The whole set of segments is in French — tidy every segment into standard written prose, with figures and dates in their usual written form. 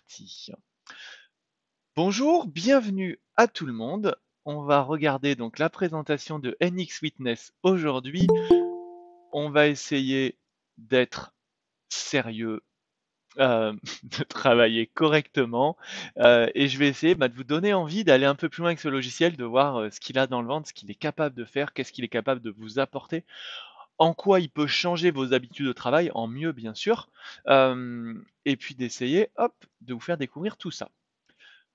parti. Bonjour, bienvenue à tout le monde. On va regarder donc la présentation de NX Witness aujourd'hui. On va essayer d'être sérieux, de travailler correctement et je vais essayer de vous donner envie d'aller un peu plus loin avec ce logiciel, de voir ce qu'il a dans le ventre, ce qu'il est capable de faire, qu'est-ce qu'il est capable de vous apporter, en quoi il peut changer vos habitudes de travail, en mieux bien sûr, et puis d'essayer, hop, de vous faire découvrir tout ça.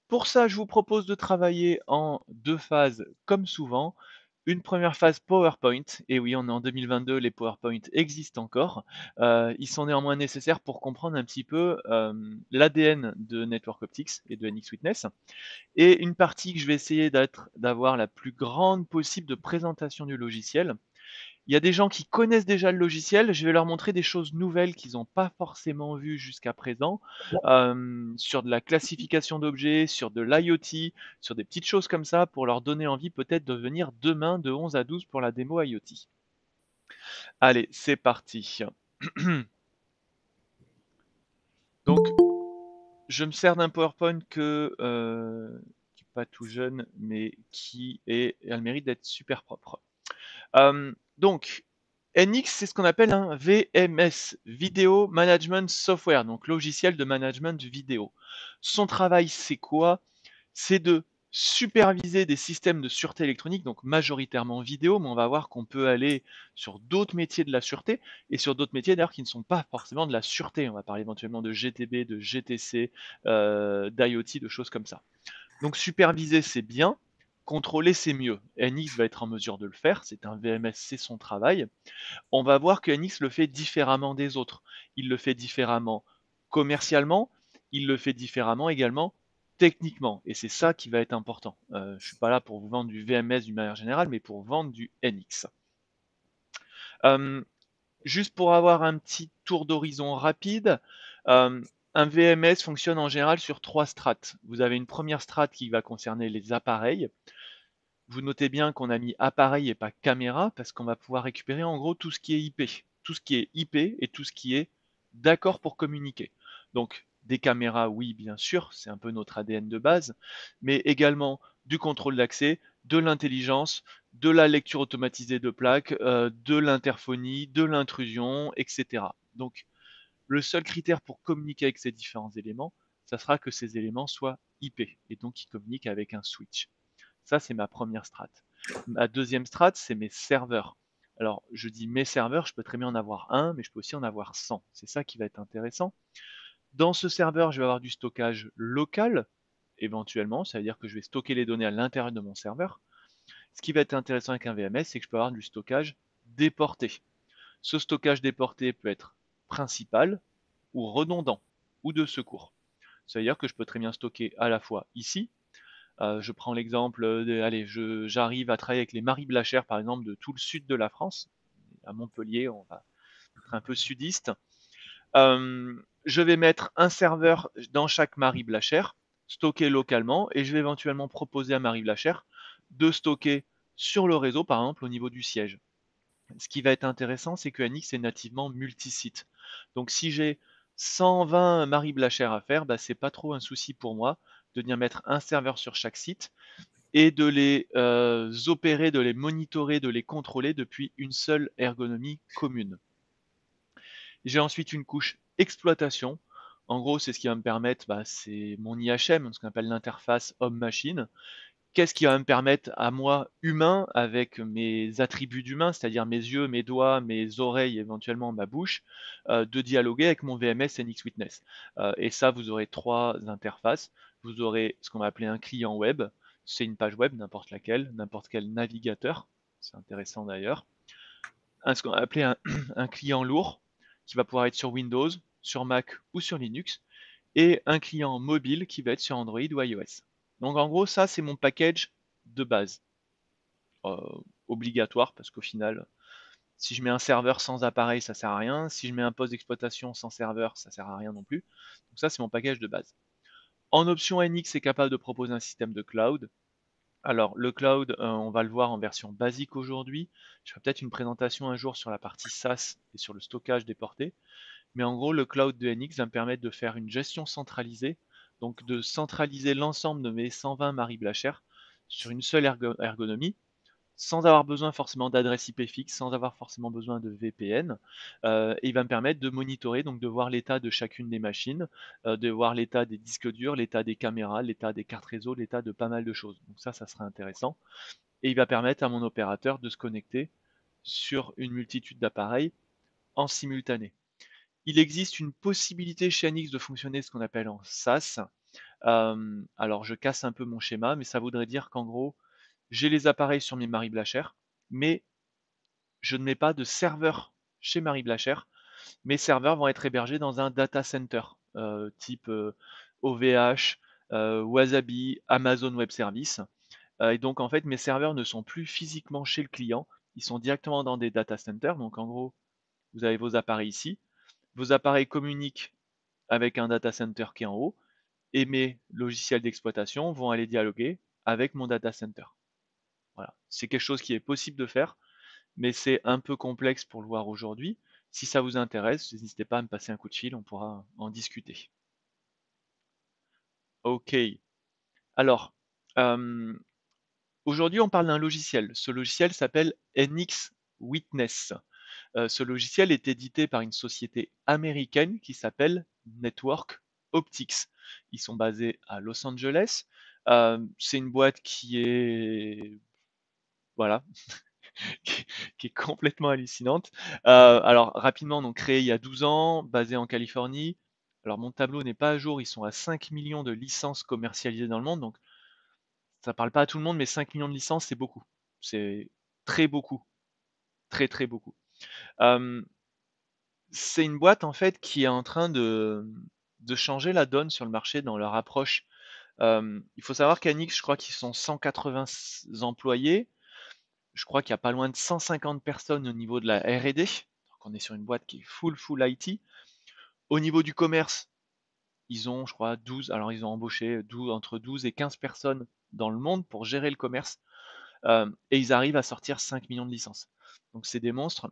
Pour ça, je vous propose de travailler en deux phases comme souvent. Une première phase PowerPoint, et oui, on est en 2022, les PowerPoint existent encore. Ils sont néanmoins nécessaires pour comprendre un petit peu l'ADN de Network Optics et de NX Witness. Et une partie que je vais essayer d'avoir la plus grande possible de présentation du logiciel. Il y a des gens qui connaissent déjà le logiciel, je vais leur montrer des choses nouvelles qu'ils n'ont pas forcément vues jusqu'à présent, sur de la classification d'objets, sur de l'IoT, sur des petites choses comme ça, pour leur donner envie peut-être de venir demain de 11 à 12 pour la démo IoT. Allez, c'est parti. Donc, je me sers d'un PowerPoint qui n'est pas tout jeune, mais a le mérite d'être super propre. Donc, NX, c'est ce qu'on appelle un VMS, Video Management Software, donc logiciel de management vidéo. Son travail, c'est quoi? C'est de superviser des systèmes de sûreté électronique, donc majoritairement vidéo, mais on va voir qu'on peut aller sur d'autres métiers de la sûreté, et sur d'autres métiers d'ailleurs qui ne sont pas forcément de la sûreté. On va parler éventuellement de GTB, de GTC, d'IoT, de choses comme ça. Donc superviser, c'est bien. Contrôler, c'est mieux. NX va être en mesure de le faire. C'est un VMS, c'est son travail. On va voir que NX le fait différemment des autres. Il le fait différemment commercialement. Il le fait différemment également techniquement. Et c'est ça qui va être important. Je ne suis pas là pour vous vendre du VMS d'une manière générale, mais pour vendre du NX. Juste pour avoir un petit tour d'horizon rapide, un VMS fonctionne en général sur trois strates. Vous avez une première strate qui va concerner les appareils. Vous notez bien qu'on a mis appareil et pas caméra parce qu'on va pouvoir récupérer en gros tout ce qui est IP. Tout ce qui est IP et tout ce qui est d'accord pour communiquer. Donc des caméras, oui, bien sûr, c'est un peu notre ADN de base, mais également du contrôle d'accès, de l'intelligence, de la lecture automatisée de plaques, de l'interphonie, de l'intrusion, etc. Donc le seul critère pour communiquer avec ces différents éléments, ça sera que ces éléments soient IP et donc qui communiquent avec un switch. Ça, c'est ma première strate. Ma deuxième strate, c'est mes serveurs. Alors, je dis mes serveurs, je peux très bien en avoir un, mais je peux aussi en avoir 100. C'est ça qui va être intéressant. Dans ce serveur, je vais avoir du stockage local, éventuellement, ça veut dire que je vais stocker les données à l'intérieur de mon serveur. Ce qui va être intéressant avec un VMS, c'est que je peux avoir du stockage déporté. Ce stockage déporté peut être principal ou redondant ou de secours. Ça veut dire que je peux très bien stocker à la fois ici. Je prends l'exemple, allez, j'arrive à travailler avec les Marie Blachère, par exemple, de tout le sud de la France, à Montpellier, on va être un peu sudiste. Je vais mettre un serveur dans chaque Marie Blachère, stocké localement, et je vais éventuellement proposer à Marie Blachère de stocker sur le réseau, par exemple, au niveau du siège. Ce qui va être intéressant, c'est que NX est nativement multisite. Donc si j'ai 120 Marie Blachère à faire, bah, c'est pas trop un souci pour moi de venir mettre un serveur sur chaque site et de les opérer, de les monitorer, de les contrôler depuis une seule ergonomie commune. J'ai ensuite une couche exploitation. En gros, c'est ce qui va me permettre, c'est mon IHM, ce qu'on appelle l'interface homme-machine. Qu'est-ce qui va me permettre à moi, humain, avec mes attributs d'humain, c'est-à-dire mes yeux, mes doigts, mes oreilles, éventuellement ma bouche, de dialoguer avec mon VMS NX Witness. Et ça, vous aurez trois interfaces. Vous aurez ce qu'on va appeler un client web. C'est une page web, n'importe laquelle, n'importe quel navigateur. C'est intéressant d'ailleurs. Ce qu'on va appeler un client lourd, qui va pouvoir être sur Windows, sur Mac ou sur Linux. Et un client mobile qui va être sur Android ou iOS. Donc en gros, ça, c'est mon package de base. Euh, Obligatoire, parce qu'au final, si je mets un serveur sans appareil, ça sert à rien. Si je mets un poste d'exploitation sans serveur, ça sert à rien non plus. Donc ça, c'est mon package de base. En option, NX est capable de proposer un système de cloud. Alors, le cloud, on va le voir en version basique aujourd'hui. Je ferai peut-être une présentation un jour sur la partie SaaS et sur le stockage déporté. Mais en gros, le cloud de NX va me permettre de faire une gestion centralisée donc de centraliser l'ensemble de mes 120 Marie Blacher sur une seule ergonomie, sans avoir besoin forcément d'adresse IP fixe, sans avoir forcément besoin de VPN. Et il va me permettre de monitorer, donc de voir l'état de chacune des machines, de voir l'état des disques durs, l'état des caméras, l'état des cartes réseau, l'état de pas mal de choses. Donc ça sera intéressant. Et il va permettre à mon opérateur de se connecter sur une multitude d'appareils en simultané. Il existe une possibilité chez NX de fonctionner ce qu'on appelle en SaaS. Alors je casse un peu mon schéma, mais ça voudrait dire qu'en gros, j'ai les appareils sur mes Marie Blacher, mais je ne mets pas de serveur chez Marie Blacher. Mes serveurs vont être hébergés dans un data center type OVH, Wasabi, Amazon Web Service. Et donc en fait, mes serveurs ne sont plus physiquement chez le client, ils sont directement dans des data centers. Donc en gros, vous avez vos appareils ici, vos appareils communiquent avec un data center qui est en haut, et mes logiciels d'exploitation vont aller dialoguer avec mon data center. Voilà. C'est quelque chose qui est possible de faire, mais c'est un peu complexe pour le voir aujourd'hui. Si ça vous intéresse, n'hésitez pas à me passer un coup de fil, on pourra en discuter. Ok. Alors, euh, aujourd'hui, on parle d'un logiciel. Ce logiciel s'appelle NX Witness. Ce logiciel est édité par une société américaine qui s'appelle Network Optics. Ils sont basés à Los Angeles. C'est une boîte qui est, voilà, qui est complètement hallucinante. Alors rapidement, donc créé il y a 12 ans, basé en Californie. Alors mon tableau n'est pas à jour, ils sont à 5 millions de licences commercialisées dans le monde, donc ça parle pas à tout le monde, mais 5 millions de licences, c'est beaucoup. C'est très beaucoup, très très beaucoup. Euh, c'est une boîte en fait qui est en train de changer la donne sur le marché dans leur approche. Il faut savoir qu'Anix, je crois qu'ils sont 180 employés. Je crois qu'il y a pas loin de 150 personnes au niveau de la R&D. Donc on est sur une boîte qui est full IT. Au niveau du commerce, ils ont, je crois, 12. Alors ils ont embauché entre 12 et 15 personnes dans le monde pour gérer le commerce. Et ils arrivent à sortir 5 millions de licences. Donc c'est des monstres.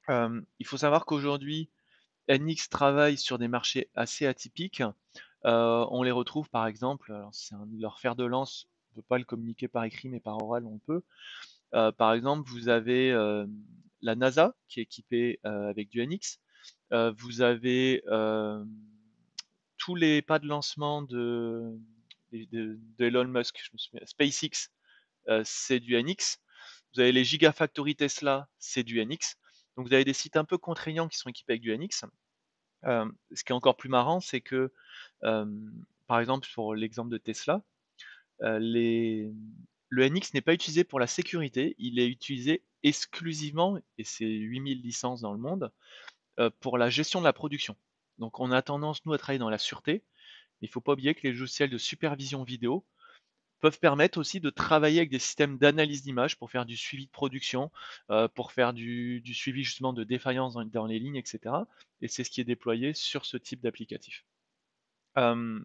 Il faut savoir qu'aujourd'hui, NX travaille sur des marchés assez atypiques. On les retrouve par exemple, c'est un de leurs fers de lance, on ne peut pas le communiquer par écrit, mais par oral on peut. Par exemple, vous avez la NASA qui est équipée avec du NX. Vous avez tous les pas de lancement de Elon Musk, je me souviens, SpaceX, c'est du NX. Vous avez les Gigafactory Tesla, c'est du NX. Donc vous avez des sites un peu contraignants qui sont équipés avec du NX. Ce qui est encore plus marrant, c'est que, euh, par exemple, pour l'exemple de Tesla, euh, les- le NX n'est pas utilisé pour la sécurité, il est utilisé exclusivement, et c'est 8000 licences dans le monde, pour la gestion de la production. Donc on a tendance, nous, à travailler dans la sûreté. Il ne faut pas oublier que les logiciels de supervision vidéo peuvent permettre aussi de travailler avec des systèmes d'analyse d'image pour faire du suivi de production, pour faire du suivi justement de défaillances dans les lignes, etc. Et c'est ce qui est déployé sur ce type d'applicatif. Euh,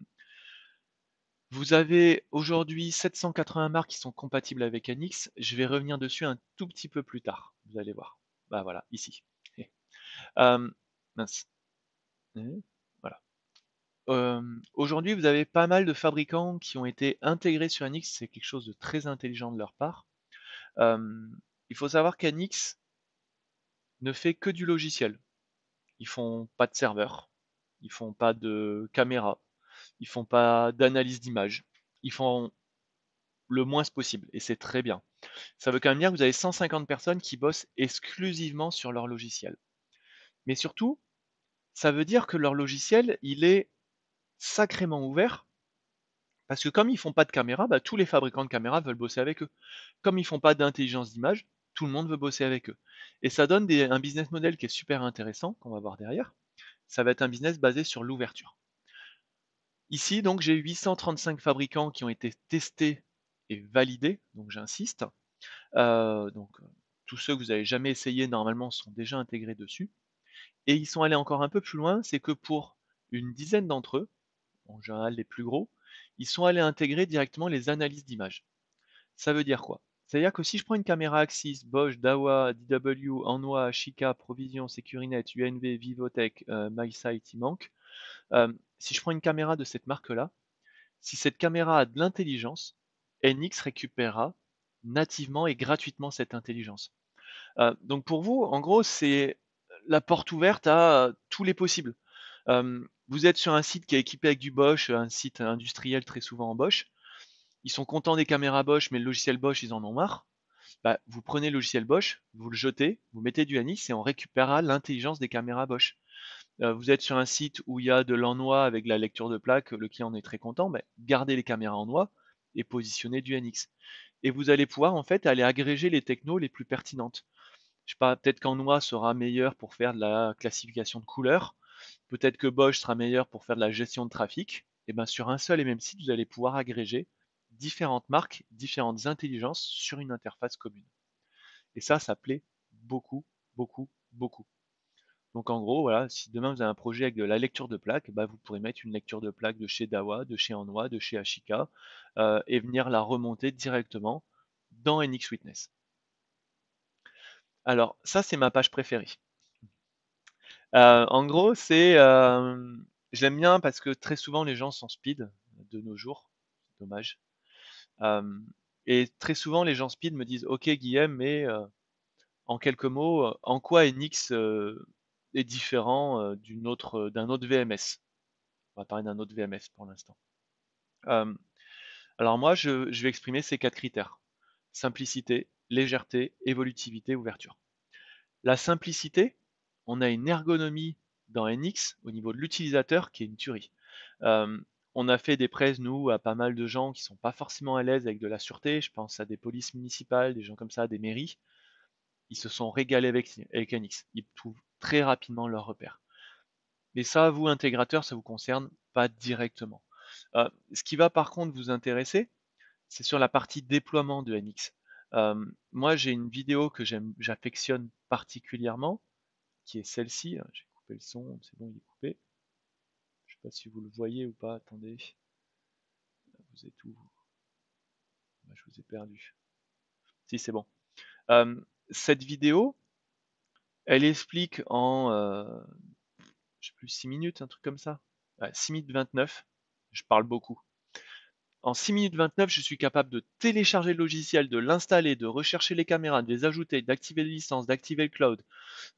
vous avez aujourd'hui 780 marques qui sont compatibles avec NX. Je vais revenir dessus un tout petit peu plus tard. Vous allez voir. Bah voilà, ici. Euh, mince. Voilà. Aujourd'hui, vous avez pas mal de fabricants qui ont été intégrés sur NX. C'est quelque chose de très intelligent de leur part. Euh, il faut savoir qu'NX ne fait que du logiciel. Ils font pas de serveur, ils font pas de caméra, ils font pas d'analyse d'image. Ils font le moins possible et c'est très bien. Ça veut quand même dire que vous avez 150 personnes qui bossent exclusivement sur leur logiciel. Mais surtout, ça veut dire que leur logiciel, il est sacrément ouvert parce que comme ils font pas de caméra, bah, tous les fabricants de caméras veulent bosser avec eux. Comme ils font pas d'intelligence d'image, tout le monde veut bosser avec eux. Et ça donne un business model qui est super intéressant, qu'on va voir derrière. Ça va être un business basé sur l'ouverture. Ici, donc, j'ai 835 fabricants qui ont été testés et validés, donc j'insiste. Tous ceux que vous avez jamais essayé, normalement, sont déjà intégrés dessus. Et ils sont allés encore un peu plus loin, c'est que pour une dizaine d'entre eux, en général les plus gros, ils sont allés intégrer directement les analyses d'image. Ça veut dire quoi? C'est-à-dire que si je prends une caméra Axis, Bosch, Dahua, DW, Anwha, Shika, Provision, Securinet, UNV, Vivotech, MySight, il manque. Si je prends une caméra de cette marque-là, Si cette caméra a de l'intelligence, NX récupérera nativement et gratuitement cette intelligence. Donc pour vous, en gros, c'est la porte ouverte à tous les possibles. Vous êtes sur un site qui est équipé avec du Bosch, un site industriel très souvent en Bosch. Ils sont contents des caméras Bosch, mais le logiciel Bosch, ils en ont marre. Bah, vous prenez le logiciel Bosch, vous le jetez, vous mettez du NX et on récupérera l'intelligence des caméras Bosch. Vous êtes sur un site où il y a de l'en-noix avec la lecture de plaque, le client en est très content, bah, gardez les caméras en noix et positionnez du NX. Et vous allez pouvoir en fait aller agréger les technos les plus pertinentes. Je sais pas, peut-être qu'en noix sera meilleur pour faire de la classification de couleurs, peut-être que Bosch sera meilleur pour faire de la gestion de trafic. Et bien sur un seul et même site, vous allez pouvoir agréger différentes marques, différentes intelligences sur une interface commune. Et ça plaît beaucoup, beaucoup, beaucoup. Donc en gros, voilà, si demain vous avez un projet avec de la lecture de plaque, bah, vous pourrez mettre une lecture de plaque de chez Dawa, de chez Anoi, de chez Ashika, et venir la remonter directement dans NX Witness. Alors ça, c'est ma page préférée. En gros, je l'aime bien parce que très souvent les gens sont speed de nos jours, c'est dommage. Euh, et très souvent les gens speed me disent, OK Guillaume, mais en quelques mots, en quoi NX est différent d'un autre VMS? On va parler d'un autre VMS pour l'instant. Euh, alors moi, je vais exprimer ces quatre critères. Simplicité, légèreté, évolutivité, ouverture. La simplicité, on a une ergonomie dans NX au niveau de l'utilisateur qui est une tuerie. Euh, on a fait des prêts, nous, à pas mal de gens qui sont pas forcément à l'aise avec de la sûreté. Je pense à des polices municipales, des gens comme ça, des mairies. Ils se sont régalés avec NX. Ils trouvent très rapidement leurs repères. Mais ça, vous, intégrateur, ça vous concerne pas directement. Ce qui va par contre vous intéresser, c'est sur la partie déploiement de NX. Moi, j'ai une vidéo que j'affectionne particulièrement, qui est celle-ci. J'ai coupé le son, c'est bon, il est coupé. Je sais pas si vous le voyez ou pas. Attendez, vous êtes où? Je vous ai perdu. Si, c'est bon. Euh, cette vidéo, elle explique en, je sais plus, 6 minutes, un truc comme ça. Ouais, 6 minutes 29. Je parle beaucoup. En 6 minutes 29, je suis capable de télécharger le logiciel, de l'installer, de rechercher les caméras, de les ajouter, d'activer les licences, d'activer le cloud,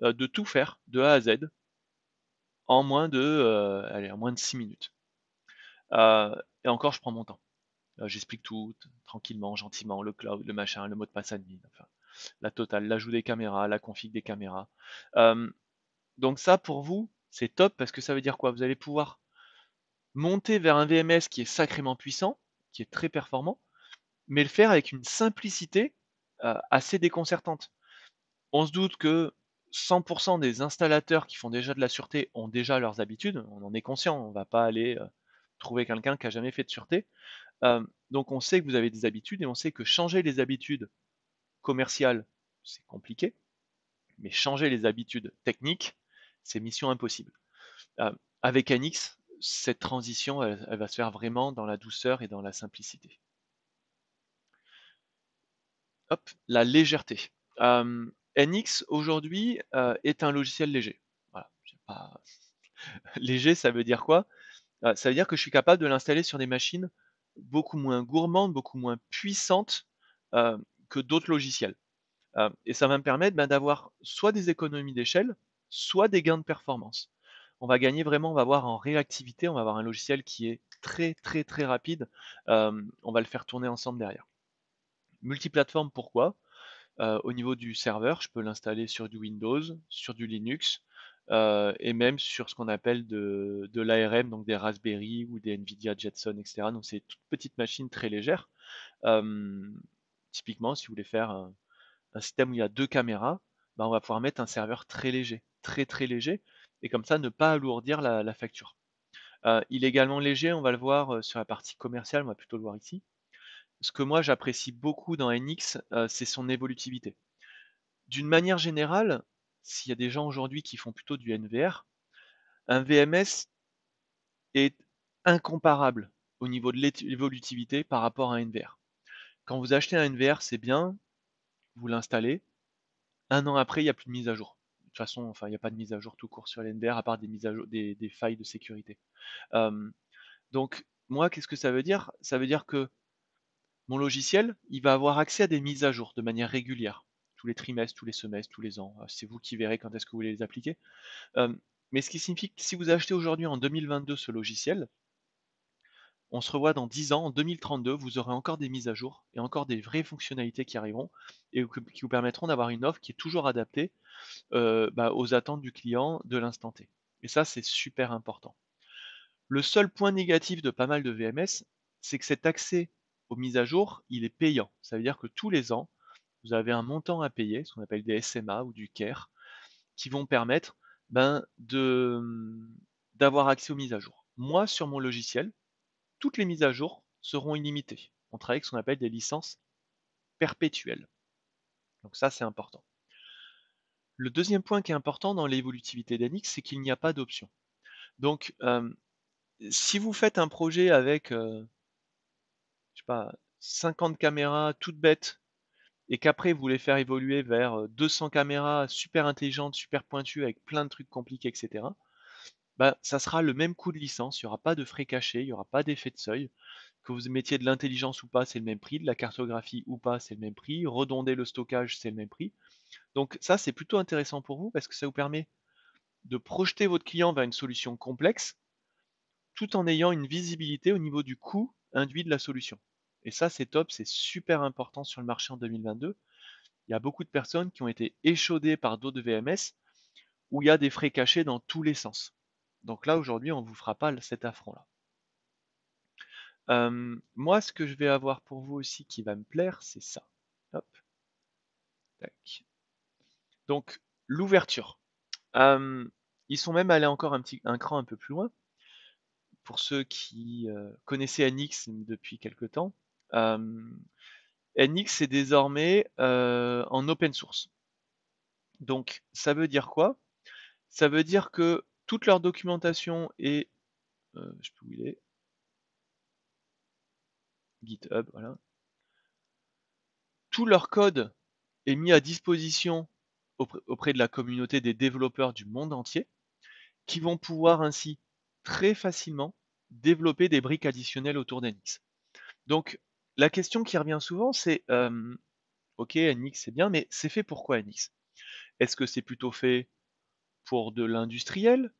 de tout faire de A à Z en moins de 6 minutes. Et encore, je prends mon temps. J'explique tout tranquillement, gentiment, le cloud, le machin, le mot de passe admin, enfin, la totale, l'ajout des caméras, la config des caméras. Euh, donc ça, pour vous, c'est top parce que ça veut dire quoi? Vous allez pouvoir monter vers un VMS qui est sacrément puissant, qui est très performant, mais le faire avec une simplicité assez déconcertante. On se doute que 100% des installateurs qui font déjà de la sûreté ont déjà leurs habitudes, on en est conscient, on ne va pas aller trouver quelqu'un qui a jamais fait de sûreté. Donc on sait que vous avez des habitudes et on sait que changer les habitudes commerciales, c'est compliqué, mais changer les habitudes techniques, c'est mission impossible. Euh, avec NX, cette transition, elle va se faire vraiment dans la douceur et dans la simplicité. Hop, la légèreté. NX aujourd'hui est un logiciel léger. Voilà, pas... Léger, ça veut dire quoi? Ça veut dire que je suis capable de l'installer sur des machines beaucoup moins gourmandes, beaucoup moins puissantes euh, que d'autres logiciels. Et ça va me permettre d'avoir soit des économies d'échelle, soit des gains de performance. On va gagner vraiment, on va avoir en réactivité, on va avoir un logiciel qui est très très très rapide. On va le faire tourner ensemble derrière. Multiplateforme, pourquoi? Au niveau du serveur, je peux l'installer sur du Windows, sur du Linux, et même sur ce qu'on appelle de l'ARM, donc des Raspberry ou des Nvidia Jetson, etc. Donc c'est toutes petites machines très légères. Euh, Typiquement, si vous voulez faire un système où il y a deux caméras, bah, on va pouvoir mettre un serveur très léger, très très léger, et comme ça ne pas alourdir la facture. Il est également léger, on va le voir sur la partie commerciale, on va plutôt le voir ici. Ce que moi j'apprécie beaucoup dans NX, c'est son évolutivité. D'une manière générale, s'il y a des gens aujourd'hui qui font plutôt du NVR, un VMS est incomparable au niveau de l'évolutivité par rapport à un NVR. Quand vous achetez un NVR, c'est bien, vous l'installez, un an après, il n'y a plus de mise à jour. De toute façon, enfin, il n'y a pas de mise à jour tout court sur l'NVR à part des mises à jour, des failles de sécurité. Euh, donc, moi, qu'est-ce que ça veut dire? Ça veut dire que mon logiciel, il va avoir accès à des mises à jour de manière régulière, tous les trimestres, tous les semestres, tous les ans. C'est vous qui verrez quand est-ce que vous voulez les appliquer. Euh, mais ce qui signifie que si vous achetez aujourd'hui en 2022 ce logiciel, on se revoit dans 10 ans, en 2032, vous aurez encore des mises à jour et encore des vraies fonctionnalités qui arriveront et qui vous permettront d'avoir une offre qui est toujours adaptée aux attentes du client de l'instant T. Et ça, c'est super important. Le seul point négatif de pas mal de VMS, c'est que cet accès aux mises à jour, il est payant. Ça veut dire que tous les ans, vous avez un montant à payer, ce qu'on appelle des SMA ou du CARE, qui vont permettre d'avoir accès aux mises à jour. Moi, sur mon logiciel, toutes les mises à jour seront illimitées. On travaille avec ce qu'on appelle des licences perpétuelles. Donc ça, c'est important. Le deuxième point qui est important dans l'évolutivité d'Anix, c'est qu'il n'y a pas d'option. Donc, si vous faites un projet avec, je sais pas, 50 caméras toutes bêtes, et qu'après vous voulez faire évoluer vers 200 caméras super intelligentes, super pointues, avec plein de trucs compliqués, etc., bah, ça sera le même coût de licence, il n'y aura pas de frais cachés, il n'y aura pas d'effet de seuil. Que vous mettiez de l'intelligence ou pas, c'est le même prix, de la cartographie ou pas, c'est le même prix, redonder le stockage, c'est le même prix. Donc ça, c'est plutôt intéressant pour vous parce que ça vous permet de projeter votre client vers une solution complexe tout en ayant une visibilité au niveau du coût induit de la solution. Et ça, c'est top, c'est super important sur le marché en 2022. Il y a beaucoup de personnes qui ont été échaudées par d'autres VMS où il y a des frais cachés dans tous les sens. Donc là, aujourd'hui, on ne vous fera pas cet affront-là. Moi, ce que je vais avoir pour vous aussi qui va me plaire, c'est ça. Hop, tac. Donc, l'ouverture. Ils sont même allés encore un cran un peu plus loin. Pour ceux qui connaissaient NX depuis quelque temps, NX est désormais en open source. Donc, ça veut dire quoi? Ça veut dire que toute leur documentation est, je peux où il est, GitHub, voilà. Tout leur code est mis à disposition auprès de la communauté des développeurs du monde entier, qui vont pouvoir ainsi très facilement développer des briques additionnelles autour d'NX. Donc, la question qui revient souvent, c'est ok, NX c'est bien, mais c'est fait pour quoi NX? Est-ce que c'est plutôt fait pour de l'industriel?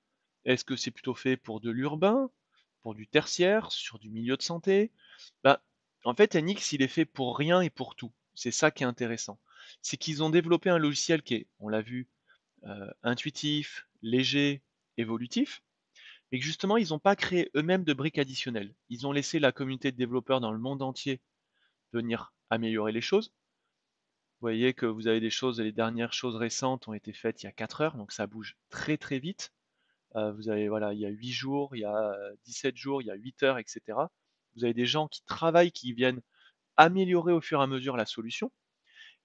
Est-ce que c'est plutôt fait pour de l'urbain? Pour du tertiaire? Sur du milieu de santé? Bah, en fait, NX, il est fait pour rien et pour tout. C'est ça qui est intéressant. C'est qu'ils ont développé un logiciel qui est, on l'a vu, intuitif, léger, évolutif, et que justement, ils n'ont pas créé eux-mêmes de briques additionnelles. Ils ont laissé la communauté de développeurs dans le monde entier venir améliorer les choses. Vous voyez que vous avez des choses, les dernières choses récentes ont été faites il y a 4 heures, donc ça bouge très très vite. Vous avez, voilà, il y a 8 jours, il y a 17 jours, il y a 8 heures, etc. Vous avez des gens qui travaillent, qui viennent améliorer au fur et à mesure la solution.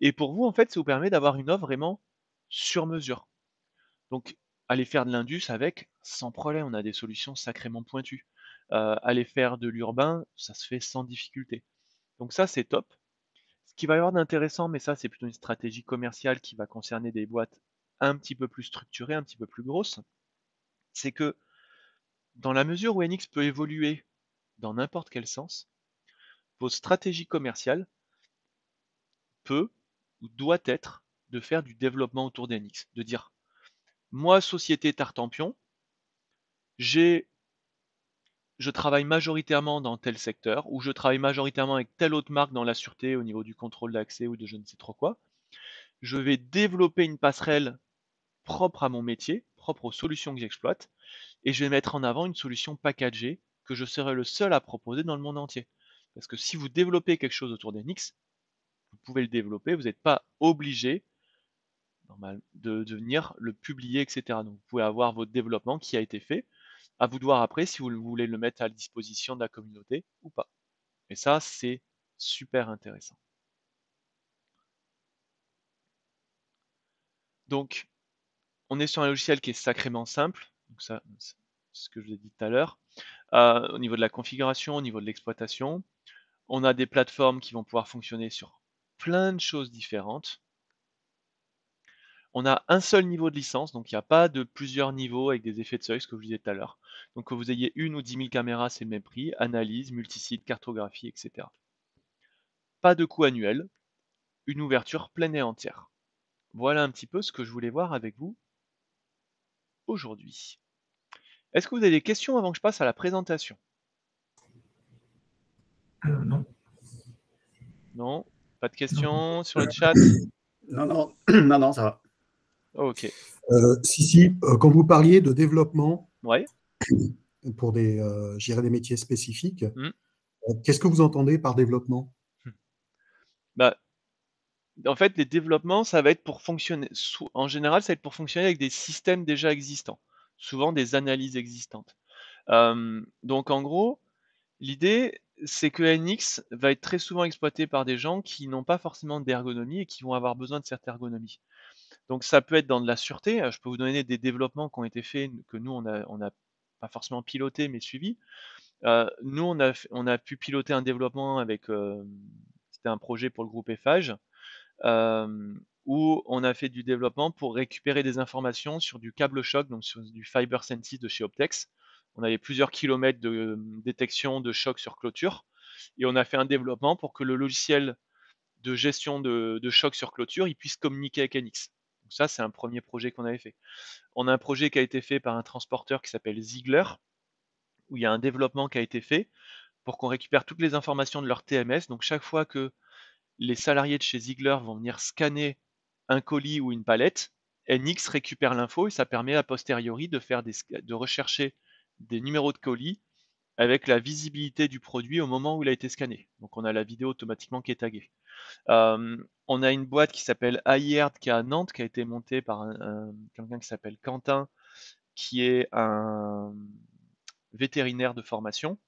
Et pour vous, en fait, ça vous permet d'avoir une offre vraiment sur mesure. Donc, aller faire de l'indus avec, sans problème, on a des solutions sacrément pointues. Aller faire de l'urbain, ça se fait sans difficulté. Donc ça, c'est top. Ce qui va y avoir d'intéressant, mais ça, c'est plutôt une stratégie commerciale qui va concerner des boîtes un petit peu plus structurées, un petit peu plus grosses, c'est que dans la mesure où NX peut évoluer dans n'importe quel sens, votre stratégie commerciale peut ou doit être de faire du développement autour d'NX, de dire moi, société Tartampion, je travaille majoritairement dans tel secteur, ou je travaille majoritairement avec telle autre marque dans la sûreté au niveau du contrôle d'accès ou de je ne sais trop quoi. Je vais développer une passerelle propre à mon métier, propre aux solutions que j'exploite, et je vais mettre en avant une solution packagée que je serai le seul à proposer dans le monde entier. Parce que si vous développez quelque chose autour d'NX, vous pouvez le développer, vous n'êtes pas obligé de venir le publier, etc. Donc vous pouvez avoir votre développement qui a été fait, à vous de voir après si vous voulez le mettre à la disposition de la communauté ou pas. Et ça, c'est super intéressant. Donc, on est sur un logiciel qui est sacrément simple. Donc ça, c'est ce que je vous ai dit tout à l'heure. Au niveau de la configuration, au niveau de l'exploitation, on a des plateformes qui vont pouvoir fonctionner sur plein de choses différentes. On a un seul niveau de licence, donc il n'y a pas de plusieurs niveaux avec des effets de seuil, ce que je vous disais tout à l'heure. Donc que vous ayez une ou 10 000 caméras, c'est le même prix, analyse, multisite, cartographie, etc. Pas de coût annuel, une ouverture pleine et entière. Voilà un petit peu ce que je voulais voir avec vous aujourd'hui. Est-ce que vous avez des questions avant que je passe à la présentation? Non, Non? Pas de non, questions sur le chat? non, non, non, non, ça va. Ok. Si, quand vous parliez de développement Ouais. pour des, je dirais des métiers spécifiques, Hmm. qu'est-ce que vous entendez par développement? Bah, en fait, les développements, ça va être pour fonctionner. En général, ça va être pour fonctionner avec des systèmes déjà existants, souvent des analyses existantes. Donc en gros, l'idée, c'est que NX va être très souvent exploité par des gens qui n'ont pas forcément d'ergonomie et qui vont avoir besoin de cette ergonomie. Donc ça peut être dans de la sûreté. Je peux vous donner des développements qui ont été faits que nous on a pas forcément piloté mais suivi. Nous on a pu piloter un développement avec c'était un projet pour le groupe Eiffage où on a fait du développement pour récupérer des informations sur du câble choc, donc sur du Fiber Sentis de chez Optex. On avait plusieurs kilomètres de détection de choc sur clôture et on a fait un développement pour que le logiciel de gestion de choc sur clôture il puisse communiquer avec NX. Donc ça, c'est un premier projet qu'on avait fait. On a un projet qui a été fait par un transporteur qui s'appelle Ziegler, où il y a un développement qui a été fait pour qu'on récupère toutes les informations de leur TMS. Donc chaque fois que les salariés de chez Ziegler vont venir scanner un colis ou une palette, NX récupère l'info et ça permet a posteriori de rechercher des numéros de colis avec la visibilité du produit au moment où il a été scanné. Donc on a la vidéo automatiquement qui est taguée. On a une boîte qui s'appelle AIRD qui est à Nantes, qui a été montée par quelqu'un qui s'appelle Quentin, qui est un vétérinaire de formation.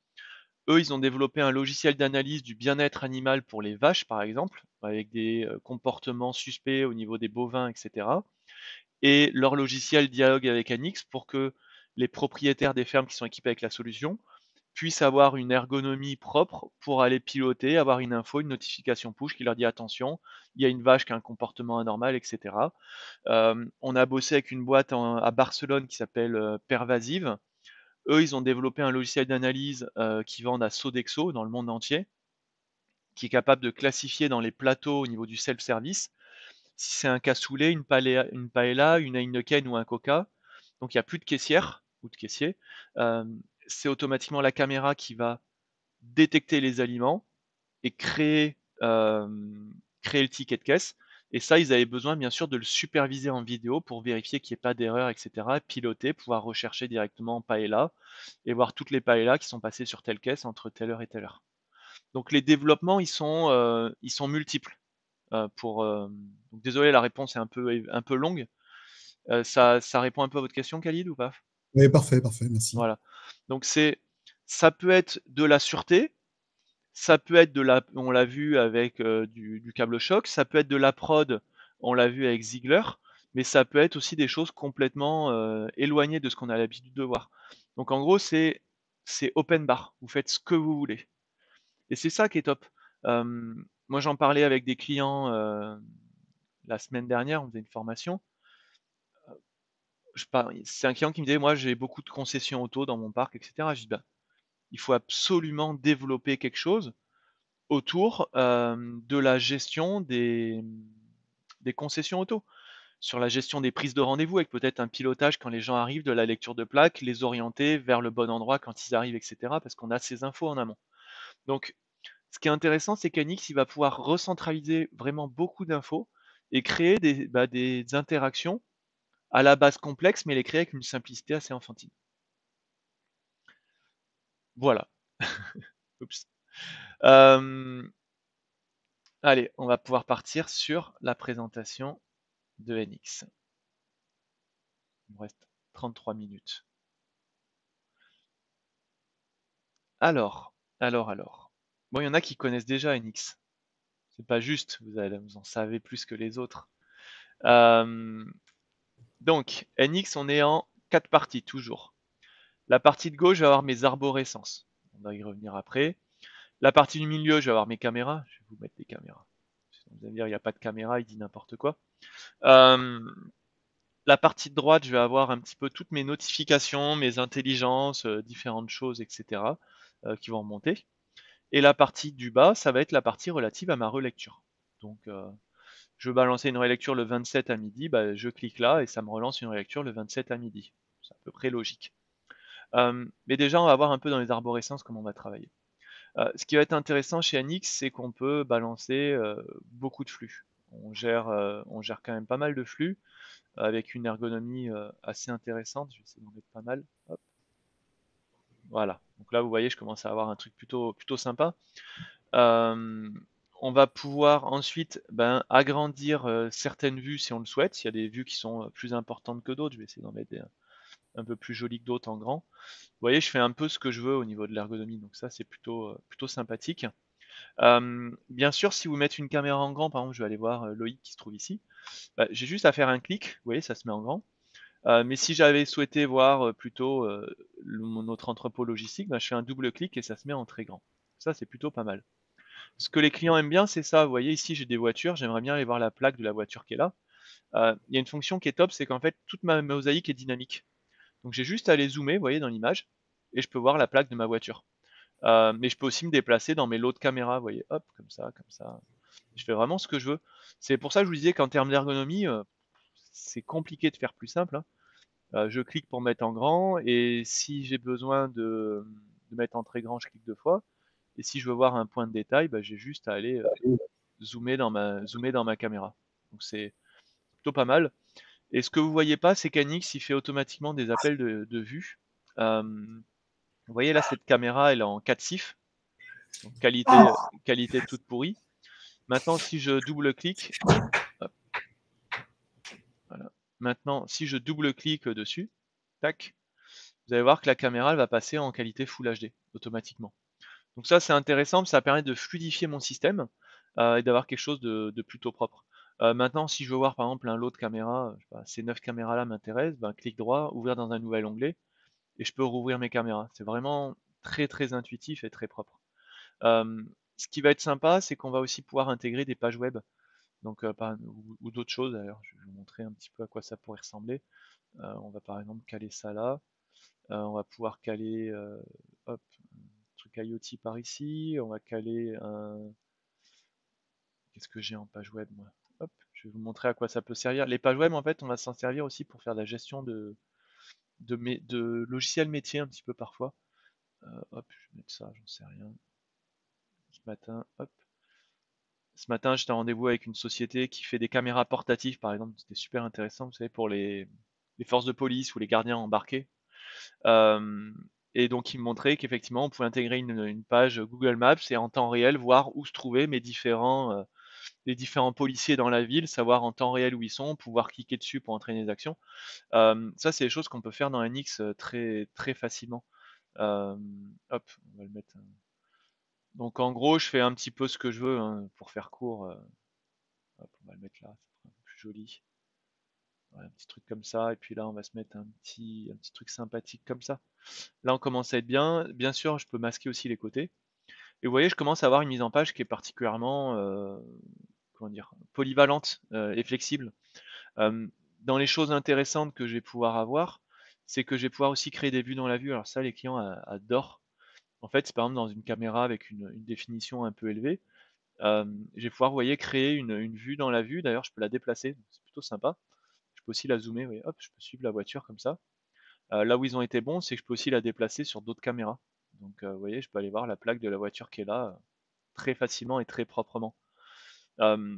Eux, ils ont développé un logiciel d'analyse du bien-être animal pour les vaches, par exemple, avec des comportements suspects au niveau des bovins, etc. Et leur logiciel dialogue avec Anix pour que les propriétaires des fermes qui sont équipés avec la solution puissent avoir une ergonomie propre pour aller piloter, avoir une info, une notification push qui leur dit attention, il y a une vache qui a un comportement anormal, etc. On a bossé avec une boîte à Barcelone qui s'appelle Pervasive. Eux, ils ont développé un logiciel d'analyse qui vendent à Sodexo dans le monde entier, qui est capable de classifier dans les plateaux au niveau du self-service si c'est un cassoulet, une paella, une Heineken ou un Coca. Donc il n'y a plus de caissière ou de caissier. Euh, c'est automatiquement la caméra qui va détecter les aliments et créer le ticket de caisse. Et ça, ils avaient besoin bien sûr de le superviser en vidéo pour vérifier qu'il n'y ait pas d'erreur, etc. Piloter, pouvoir rechercher directement en paella et voir toutes les paellas qui sont passées sur telle caisse entre telle heure et telle heure. Donc les développements, ils sont multiples. Donc, désolé, la réponse est un peu longue. Ça répond un peu à votre question, Khalid, ou pas? Oui, parfait, parfait, merci. Voilà. Donc ça peut être de la sûreté, ça peut être on l'a vu avec du câble choc, ça peut être de la prod, on l'a vu avec Ziegler, mais ça peut être aussi des choses complètement éloignées de ce qu'on a l'habitude de voir. Donc en gros, c'est open bar, vous faites ce que vous voulez. Et c'est ça qui est top. Moi, j'en parlais avec des clients la semaine dernière, on faisait une formation. C'est un client qui me disait, moi, j'ai beaucoup de concessions auto dans mon parc, etc. Je dis, ben, il faut absolument développer quelque chose autour de la gestion des concessions auto, sur la gestion des prises de rendez-vous, avec peut-être un pilotage quand les gens arrivent, de la lecture de plaques, les orienter vers le bon endroit quand ils arrivent, etc. Parce qu'on a ces infos en amont. Donc, ce qui est intéressant, c'est qu'Anix, il va pouvoir recentraliser vraiment beaucoup d'infos et créer des interactions à la base complexes, mais les créer avec une simplicité assez enfantine. Voilà. Oups. Euh, allez, on va pouvoir partir sur la présentation de NX. Il me reste 33 minutes. Alors. Bon, il y en a qui connaissent déjà NX. C'est pas juste, vous en savez plus que les autres. Euh, donc, NX, on est en 4 parties toujours. La partie de gauche, je vais avoir mes arborescences. On va y revenir après. La partie du milieu, je vais avoir mes caméras. Je vais vous mettre des caméras. Vous allez me dire, il n'y a pas de caméra, il dit n'importe quoi. La partie de droite, je vais avoir un petit peu toutes mes notifications, mes intelligences, différentes choses, etc. Qui vont remonter. Et la partie du bas, ça va être la partie relative à ma relecture. Donc, je veux balancer une relecture le 27 à midi, bah, je clique là et ça me relance une relecture le 27 à midi. C'est à peu près logique. Mais déjà, on va voir un peu dans les arborescences comment on va travailler. Ce qui va être intéressant chez Anix, c'est qu'on peut balancer beaucoup de flux. On gère quand même pas mal de flux avec une ergonomie assez intéressante. Je vais essayer d'en mettre pas mal. Hop. Voilà. Donc là, vous voyez, je commence à avoir un truc plutôt sympa. Euh, on va pouvoir ensuite agrandir certaines vues si on le souhaite. S'il y a des vues qui sont plus importantes que d'autres, je vais essayer d'en mettre un peu plus jolies que d'autres en grand. Vous voyez, je fais un peu ce que je veux au niveau de l'ergonomie, donc ça c'est plutôt sympathique. Bien sûr, si vous mettez une caméra en grand, par exemple, je vais aller voir Loïc qui se trouve ici, j'ai juste à faire un clic, vous voyez, ça se met en grand. Mais si j'avais souhaité voir plutôt notre entrepôt logistique, je fais un double clic et ça se met en très grand. Ça, c'est plutôt pas mal. Ce que les clients aiment bien, c'est ça. Vous voyez, ici, j'ai des voitures, j'aimerais bien aller voir la plaque de la voiture qui est là. Il y a une fonction qui est top, c'est qu'en fait, toute ma mosaïque est dynamique. Donc j'ai juste à aller zoomer, vous voyez, dans l'image, et je peux voir la plaque de ma voiture. Mais je peux aussi me déplacer dans mes lots de caméras, vous voyez, hop, comme ça, comme ça. Je fais vraiment ce que je veux. C'est pour ça que je vous disais qu'en termes d'ergonomie, c'est compliqué de faire plus simple, hein. Je clique pour mettre en grand, et si j'ai besoin de mettre en très grand, je clique deux fois. Et si je veux voir un point de détail, j'ai juste à aller zoomer dans ma caméra. Donc c'est plutôt pas mal. Et ce que vous voyez pas, c'est qu'Anix il fait automatiquement des appels de vue. Vous voyez là, cette caméra, elle est en 4 cif, donc qualité toute pourrie. Maintenant, si je double-clique, voilà. Maintenant, si je double-clique dessus, tac, vous allez voir que la caméra elle va passer en qualité Full HD automatiquement. Donc ça, c'est intéressant, ça permet de fluidifier mon système et d'avoir quelque chose de plutôt propre. Maintenant, si je veux voir par exemple un lot de caméras, je sais pas, ces 9 caméras-là m'intéressent, clic droit, ouvrir dans un nouvel onglet, et je peux rouvrir mes caméras. C'est vraiment très intuitif et très propre. Euh, Ce qui va être sympa, c'est qu'on va aussi pouvoir intégrer des pages web, donc ou d'autres choses d'ailleurs. Je vais vous montrer un petit peu à quoi ça pourrait ressembler. On va par exemple caler ça là. On va pouvoir caler hop, un truc IoT par ici. On va caler un. Qu'est-ce que j'ai en page web moi? Hop, je vais vous montrer à quoi ça peut servir. Les pages web, en fait, on va s'en servir aussi pour faire de la gestion de logiciels métiers un petit peu parfois. Hop, je vais mettre ça, j'en sais rien. Ce matin, hop. Ce matin, j'étais en rendez-vous avec une société qui fait des caméras portatives, par exemple. C'était super intéressant, vous savez, pour les forces de police ou les gardiens embarqués. Euh, et donc, il me montrait qu'effectivement, on pouvait intégrer une page Google Maps et en temps réel voir où se trouvaient les différents policiers dans la ville, savoir en temps réel où ils sont, pouvoir cliquer dessus pour entraîner des actions. Ça, c'est des choses qu'on peut faire dans NX très facilement. Euh, Hop, on va le mettre. Donc en gros, je fais un petit peu ce que je veux hein, pour faire court. Hop, on va le mettre là, ça sera un peu plus joli. Ouais, un petit truc comme ça, et puis là, on va se mettre un petit truc sympathique comme ça. Là, on commence à être bien. Bien sûr, je peux masquer aussi les côtés. Et vous voyez, je commence à avoir une mise en page qui est particulièrement, comment dire, polyvalente et flexible. Euh, dans les choses intéressantes que je vais pouvoir avoir, c'est que je vais pouvoir aussi créer des vues dans la vue. Alors ça, les clients adorent. En fait, c'est par exemple dans une caméra avec une définition un peu élevée, je vais pouvoir, vous voyez, créer une vue dans la vue. D'ailleurs, je peux la déplacer, c'est plutôt sympa. Je peux aussi la zoomer, vous voyez, hop, je peux suivre la voiture comme ça. Là où ils ont été bons, c'est que je peux aussi la déplacer sur d'autres caméras. Donc, vous voyez, je peux aller voir la plaque de la voiture qui est là très facilement et très proprement. Euh,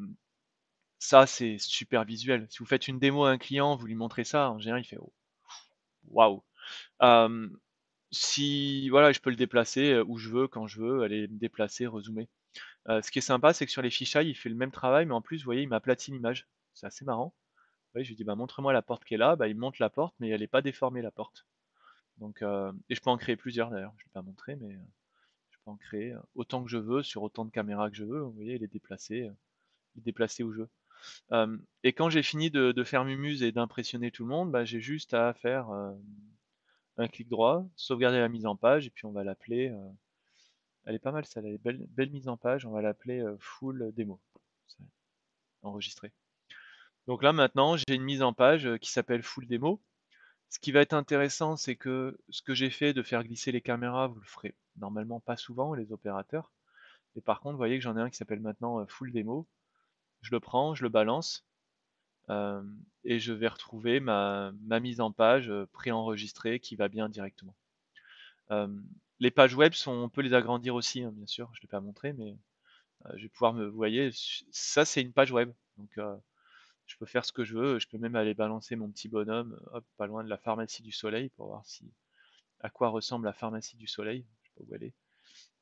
Ça, c'est super visuel. Si vous faites une démo à un client, vous lui montrez ça, en général, il fait oh, waouh. Euh, Si voilà, je peux le déplacer où je veux, quand je veux, aller me déplacer, rezoomer. Ce qui est sympa, c'est que sur les fichailles, il fait le même travail, mais en plus, vous voyez, il m'aplatit l'image. C'est assez marrant. Vous voyez, je lui dis, montre-moi la porte qui est là. Il me montre la porte, mais elle n'est pas déformée, la porte. Donc, et je peux en créer plusieurs d'ailleurs. Je ne vais pas montrer, mais je peux en créer autant que je veux, sur autant de caméras que je veux. Vous voyez, il est déplacé où je veux. Et quand j'ai fini de faire Mumuse et d'impressionner tout le monde, j'ai juste à faire un clic droit, sauvegarder la mise en page, et puis on va l'appeler. Elle est pas mal, ça, elle est belle mise en page. On va l'appeler full démo. enregistré. Donc là maintenant, j'ai une mise en page qui s'appelle Full Demo. Ce qui va être intéressant, c'est que ce que j'ai fait de faire glisser les caméras, vous le ferez normalement pas souvent, les opérateurs. Et par contre, vous voyez que j'en ai un qui s'appelle maintenant Full Demo. Je le prends, je le balance, euh, et je vais retrouver ma mise en page préenregistrée qui va bien directement. Les pages web, on peut les agrandir aussi, hein, bien sûr, je ne l'ai pas montré, mais je vais pouvoir vous voyez, ça c'est une page web. Donc je peux faire ce que je veux, je peux même aller balancer mon petit bonhomme, hop, pas loin de la pharmacie du soleil pour voir à quoi ressemble la pharmacie du soleil. Je sais pas où elle est.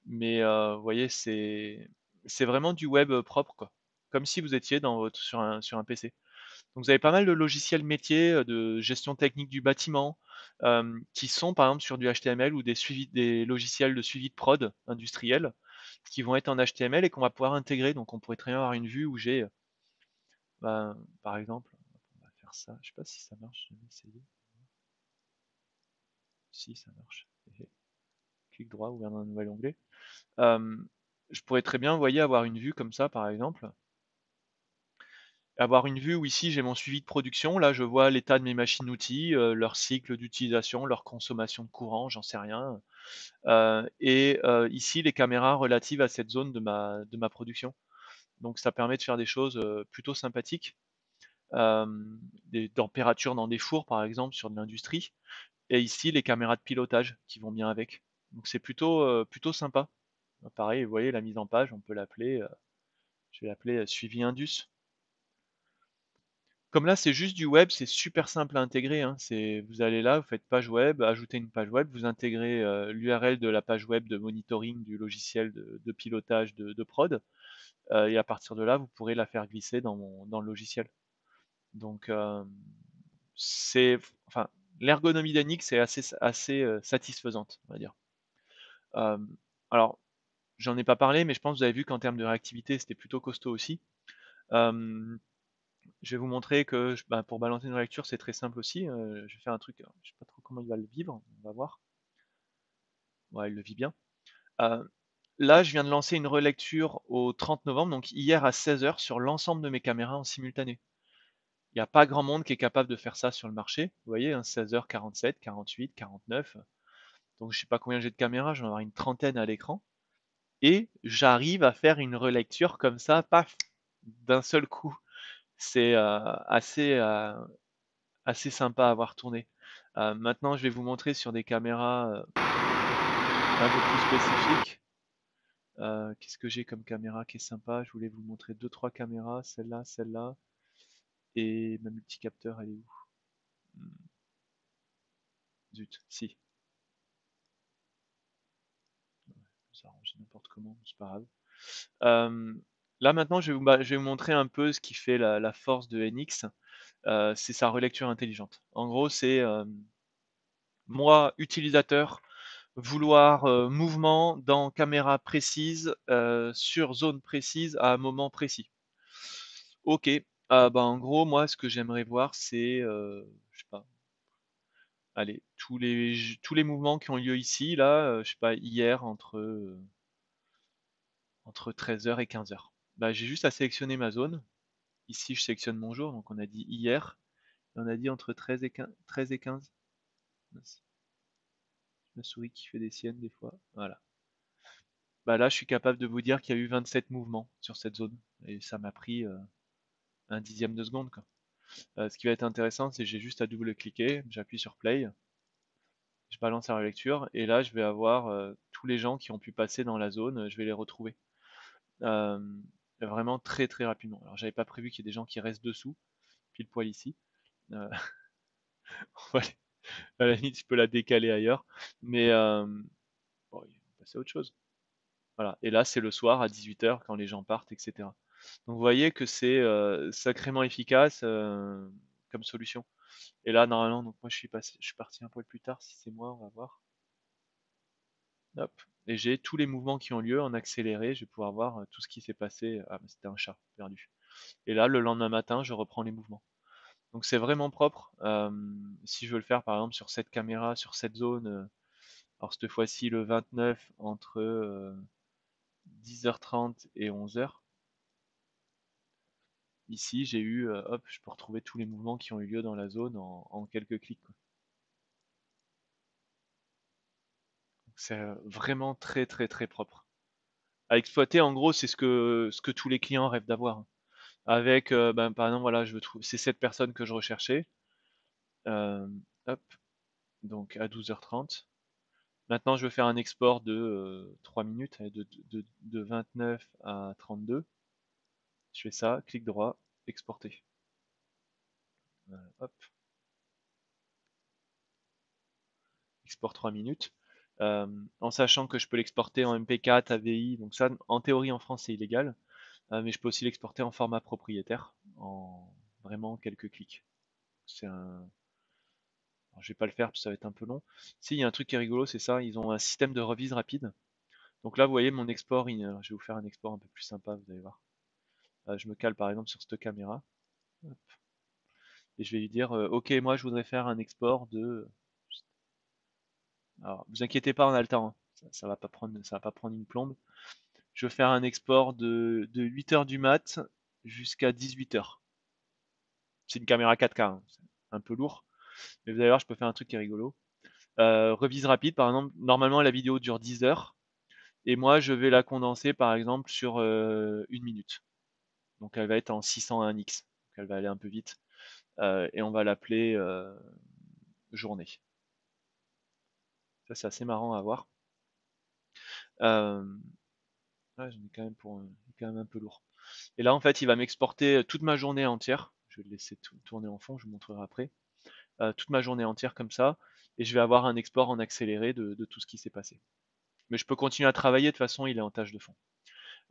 Mais vous voyez, c'est vraiment du web propre, quoi. Comme si vous étiez sur un PC. Donc vous avez pas mal de logiciels métiers de gestion technique du bâtiment qui sont par exemple sur du HTML ou des logiciels de suivi de prod industriel qui vont être en HTML et qu'on va pouvoir intégrer. Donc on pourrait très bien avoir une vue où j'ai, par exemple, on va faire ça. Je sais pas si ça marche. Je vais essayer. Si ça marche. Clic droit, ouvrir dans un nouvel onglet. Je pourrais très bien, vous voyez, avoir une vue comme ça, par exemple. Avoir une vue où ici j'ai mon suivi de production. Là, je vois l'état de mes machines-outils, leur cycle d'utilisation, leur consommation de courant, j'en sais rien. Et ici, les caméras relatives à cette zone de ma production. Donc, ça permet de faire des choses plutôt sympathiques. Euh, des températures dans des fours, par exemple, sur de l'industrie. Et ici, les caméras de pilotage qui vont bien avec. Donc, c'est plutôt sympa. Pareil, vous voyez, la mise en page, on peut l'appeler, je vais l'appeler suivi Indus. Comme là, c'est juste du web, c'est super simple à intégrer, hein. Vous allez là, vous faites page web, ajoutez une page web, vous intégrez l'URL de la page web de monitoring du logiciel de pilotage de prod, et à partir de là, vous pourrez la faire glisser dans le logiciel. Donc, enfin, l'ergonomie d'Anix est assez satisfaisante, on va dire. Euh, alors, j'en ai pas parlé, mais je pense que vous avez vu qu'en termes de réactivité, c'était plutôt costaud aussi. Euh, Je vais vous montrer que pour balancer une relecture, c'est très simple aussi. Je vais faire un truc, je sais pas trop comment il va le vivre, on va voir. Ouais, il le vit bien. Euh, Là, je viens de lancer une relecture au 30 novembre, donc hier à 16h, sur l'ensemble de mes caméras en simultané. Il n'y a pas grand monde qui est capable de faire ça sur le marché. Vous voyez, hein, 16h, 47, 48, 49. Donc je sais pas combien j'ai de caméras, j'en ai une trentaine à l'écran. Et j'arrive à faire une relecture comme ça, paf, d'un seul coup. C'est assez sympa à avoir tourné. Maintenant, je vais vous montrer sur des caméras un peu plus spécifiques. Qu'est-ce que j'ai comme caméra qui est sympa? Je voulais vous montrer deux, trois caméras, celle-là, et ma multicapteur, elle est où? Zut, si. Ça arrange n'importe comment, c'est pas grave. Là maintenant, je vais vous montrer un peu ce qui fait la force de NX. C'est sa relecture intelligente. En gros, c'est moi, utilisateur, vouloir mouvement dans caméra précise, sur zone précise à un moment précis. Ok, en gros, moi, ce que j'aimerais voir, c'est, je sais pas, allez, tous les mouvements qui ont lieu ici, là, je sais pas, hier entre 13h et 15h. Bah, j'ai juste à sélectionner ma zone. Ici, je sélectionne mon jour, donc on a dit hier, et on a dit entre 13 et 15. Mince, ma souris qui fait des siennes des fois. Voilà. Bah là, je suis capable de vous dire qu'il y a eu 27 mouvements sur cette zone. Et ça m'a pris un dixième de seconde, quoi. Ce qui va être intéressant, c'est que j'ai juste à double-cliquer, j'appuie sur Play, je balance la relecture, et là, je vais avoir tous les gens qui ont pu passer dans la zone, je vais les retrouver. Euh, Vraiment très très rapidement. Alors, j'avais pas prévu qu'il y ait des gens qui restent dessous, pile poil ici. Euh, on va à la limite, je peux la décaler ailleurs. Mais bon, on va passer à autre chose. Voilà. Et là, c'est le soir à 18h quand les gens partent, etc. Donc vous voyez que c'est sacrément efficace comme solution. Et là, normalement, donc moi je suis parti un poil plus tard, si c'est moi, on va voir. Hop. Et j'ai tous les mouvements qui ont lieu en accéléré, je vais pouvoir voir tout ce qui s'est passé. Ah, mais c'était un chat perdu. Et là, le lendemain matin, je reprends les mouvements. Donc c'est vraiment propre. Si je veux le faire par exemple sur cette caméra, sur cette zone, alors cette fois-ci le 29 entre 10h30 et 11h. ici, j'ai eu, hop, je peux retrouver tous les mouvements qui ont eu lieu dans la zone en quelques clics, quoi. C'est vraiment très très très propre. À exploiter, en gros, c'est ce que tous les clients rêvent d'avoir. Avec, par exemple, voilà, je veux trouver, c'est cette personne que je recherchais. Euh, hop, donc à 12h30. Maintenant, je veux faire un export de 3 minutes, de 29 à 32. Je fais ça, clic droit, exporter. Hop, export 3 minutes. En sachant que je peux l'exporter en MP4, AVI, donc ça, en théorie, en France, c'est illégal. Mais je peux aussi l'exporter en format propriétaire, en vraiment quelques clics. C'est un... Alors, je vais pas le faire parce que ça va être un peu long. Si, il y a un truc qui est rigolo, c'est ça, ils ont un système de revise rapide. Donc là, vous voyez mon export, je vais vous faire un export un peu plus sympa, vous allez voir. Je me cale par exemple sur cette caméra. Hop. Et je vais lui dire, ok, moi je voudrais faire un export de... Alors, vous inquiétez pas, on a le temps, hein. Ça va pas prendre une plombe. Je veux faire un export de 8h du mat jusqu'à 18h. C'est une caméra 4K, hein. C'est un peu lourd. Mais vous allez voir, je peux faire un truc qui est rigolo. Revise rapide, par exemple, normalement la vidéo dure 10 heures. Et moi, je vais la condenser, par exemple, sur 1 minute. Donc elle va être en 601x. Donc elle va aller un peu vite. Et on va l'appeler journée. Ça, c'est assez marrant à voir. Ouais, j'en ai quand même quand même un peu lourd. Et là, en fait, il va m'exporter toute ma journée entière. Je vais le laisser tourner en fond, je vous montrerai après. Toute ma journée entière comme ça. Et je vais avoir un export en accéléré de tout ce qui s'est passé. Mais je peux continuer à travailler, de toute façon, il est en tâche de fond.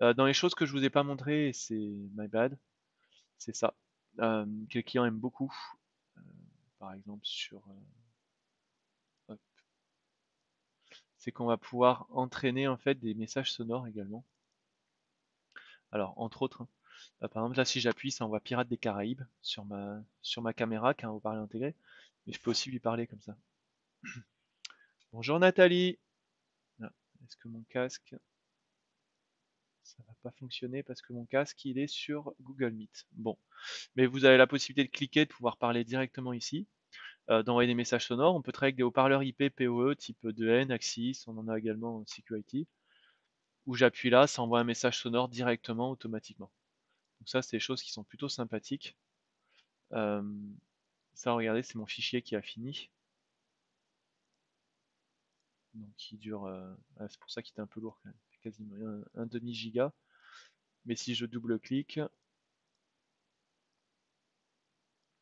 Dans les choses que je vous ai pas montrées, et c'est my bad, c'est ça. Que les clients aiment beaucoup. Euh, Par exemple, hop, c'est qu'on va pouvoir entraîner en fait des messages sonores également. Alors, entre autres, hein, par exemple, là, si j'appuie, ça envoie Pirates des Caraïbes sur ma caméra qui a un haut-parleur intégré. Mais je peux aussi lui parler comme ça. Bonjour Nathalie. Ah, est-ce que mon casque, ça va pas fonctionner parce que mon casque, il est sur Google Meet. Bon, mais vous avez la possibilité de cliquer, de pouvoir parler directement ici, d'envoyer des messages sonores. On peut travailler avec des haut-parleurs IP PoE type 2N, Axis, on en a également en Security. Où j'appuie là, ça envoie un message sonore directement, automatiquement. Donc ça, c'est des choses qui sont plutôt sympathiques. Euh, Ça, regardez, c'est mon fichier qui a fini. Donc qui dure... c'est pour ça qu'il était un peu lourd quand même. Quasiment un demi-giga. Mais si je double-clique,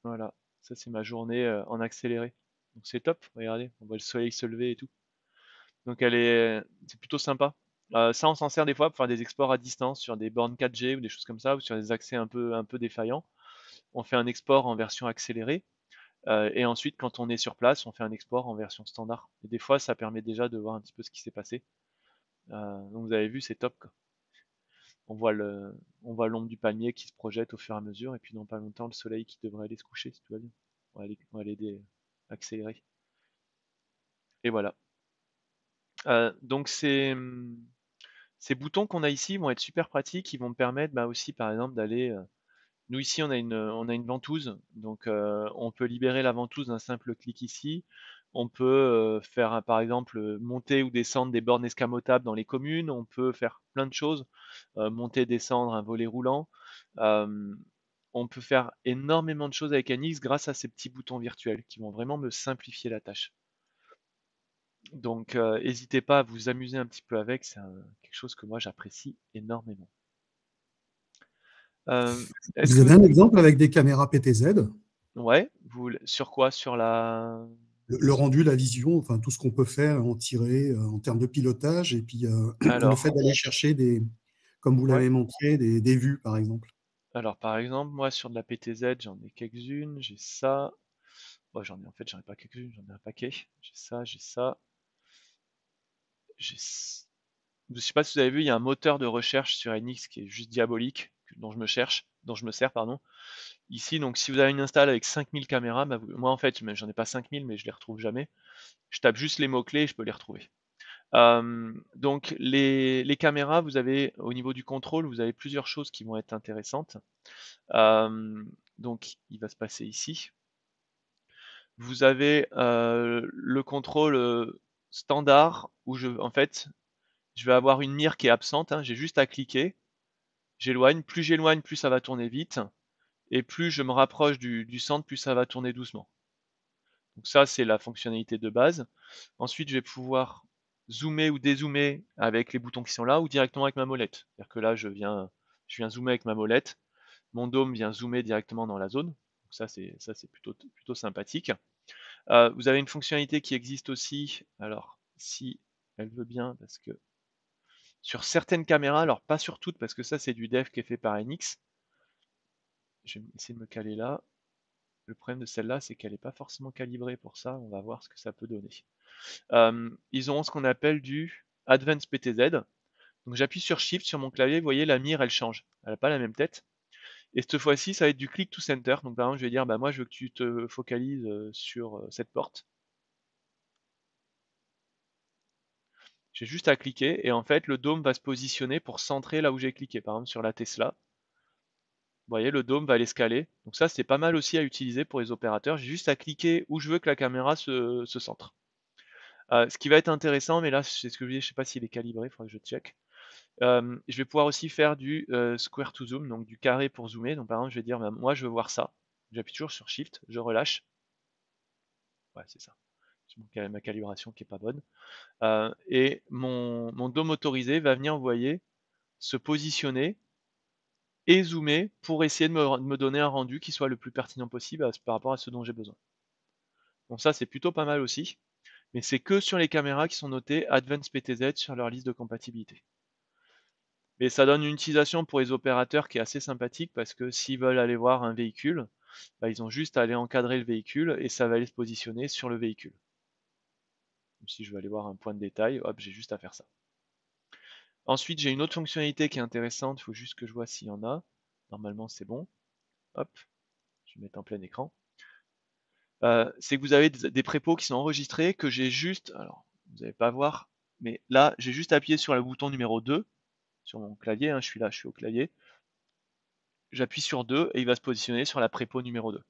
voilà, ça c'est ma journée en accéléré. Donc c'est top, regardez, on voit le soleil se lever et tout. Donc c'est plutôt sympa. Ça, on s'en sert des fois pour faire des exports à distance sur des bornes 4G ou des choses comme ça, ou sur des accès un peu défaillants. On fait un export en version accélérée. Et ensuite, quand on est sur place, on fait un export en version standard. Et des fois, ça permet déjà de voir un petit peu ce qui s'est passé. Donc vous avez vu, c'est top, quoi. On voit l'ombre du palmier qui se projette au fur et à mesure, et puis dans pas longtemps, le soleil qui devrait aller se coucher, si tout va bien. On va l'aider à accélérer. Et voilà. Donc ces boutons qu'on a ici vont être super pratiques. Ils vont me permettre aussi, par exemple, d'aller... Nous ici, on a une ventouse, donc on peut libérer la ventouse d'un simple clic ici. On peut faire, par exemple, monter ou descendre des bornes escamotables dans les communes. On peut faire plein de choses, monter, descendre un volet roulant. Euh, on peut faire énormément de choses avec NX grâce à ces petits boutons virtuels qui vont vraiment me simplifier la tâche. Donc, n'hésitez pas à vous amuser un petit peu avec. C'est quelque chose que moi j'apprécie énormément. Est-ce Vous que avez un exemple avec des caméras PTZ? Ouais, sur quoi? Sur la... Le rendu, la vision, enfin tout ce qu'on peut faire, en tirer en termes de pilotage, et puis le fait Alors, d'aller chercher comme vous ouais. l'avez montré, des vues, par exemple. Alors, par exemple, moi, sur de la PTZ, j'en ai quelques-unes. J'ai ça. Bon, en fait, j'en ai pas quelques-unes, j'en ai un paquet. J'ai ça, j'ai ça. J'ai... Je sais pas si vous avez vu, il y a un moteur de recherche sur NX qui est juste diabolique, dont je me sers, pardon. Ici, donc, si vous avez une install avec 5000 caméras, moi, en fait, j'en ai pas 5000, mais je les retrouve jamais. Je tape juste les mots-clés et je peux les retrouver. Donc les caméras, vous avez au niveau du contrôle, vous avez plusieurs choses qui vont être intéressantes. Donc il va se passer ici. Vous avez le contrôle standard où en fait, je vais avoir une mire qui est absente. J'ai juste à cliquer, j'éloigne. Plus j'éloigne, plus ça va tourner vite. Et plus je me rapproche du centre, plus ça va tourner doucement. Donc ça, c'est la fonctionnalité de base. Ensuite, je vais pouvoir zoomer ou dézoomer avec les boutons qui sont là ou directement avec ma molette. C'est-à-dire que là, je viens zoomer avec ma molette. Mon dôme vient zoomer directement dans la zone. Donc ça, c'est plutôt sympathique. Vous avez une fonctionnalité qui existe aussi. Alors, si elle veut bien, parce que sur certaines caméras, alors pas sur toutes, parce que ça, c'est du dev qui est fait par NX. Je vais essayer de me caler là. Le problème de celle-là, c'est qu'elle n'est pas forcément calibrée pour ça. On va voir ce que ça peut donner. Ils ont ce qu'on appelle du Advanced PTZ. Donc j'appuie sur Shift sur mon clavier, vous voyez la mire elle change, elle n'a pas la même tête. Et cette fois-ci ça va être du click to center. Donc par exemple je vais dire bah moi je veux que tu te focalises sur cette porte. J'ai juste à cliquer et en fait le dôme va se positionner pour centrer là où j'ai cliqué. Par exemple sur la Tesla. Vous voyez le dôme va aller scaler. Donc ça c'est pas mal aussi à utiliser pour les opérateurs. J'ai juste à cliquer où je veux que la caméra se centre. Ce qui va être intéressant, mais là c'est ce que je dis, je sais pas s'il est calibré, il faudra que je check. Je vais pouvoir aussi faire du square to zoom, donc du carré pour zoomer. Donc par exemple, je vais dire, bah, moi je veux voir ça. J'appuie toujours sur Shift, je relâche. Ouais, c'est ça. C'est ma calibration qui est pas bonne. Et mon dôme autorisé va venir, vous voyez, se positionner et zoomer pour essayer de me donner un rendu qui soit le plus pertinent possible par rapport à ce dont j'ai besoin. Donc ça, c'est plutôt pas mal aussi. Mais c'est que sur les caméras qui sont notées Advanced PTZ sur leur liste de compatibilité. Mais ça donne une utilisation pour les opérateurs qui est assez sympathique parce que s'ils veulent aller voir un véhicule, bah, ils ont juste à aller encadrer le véhicule et ça va aller se positionner sur le véhicule. Donc, si je veux aller voir un point de détail, hop, j'ai juste à faire ça. Ensuite, j'ai une autre fonctionnalité qui est intéressante, il faut juste que je vois s'il y en a. Normalement, c'est bon. Hop, je vais mettre en plein écran. C'est que vous avez des prépos qui sont enregistrés que j'ai juste, alors vous n'allez pas voir, mais là, j'ai juste appuyé sur le bouton numéro 2 sur mon clavier, je suis là, je suis au clavier. J'appuie sur 2 et il va se positionner sur la prépo numéro 2.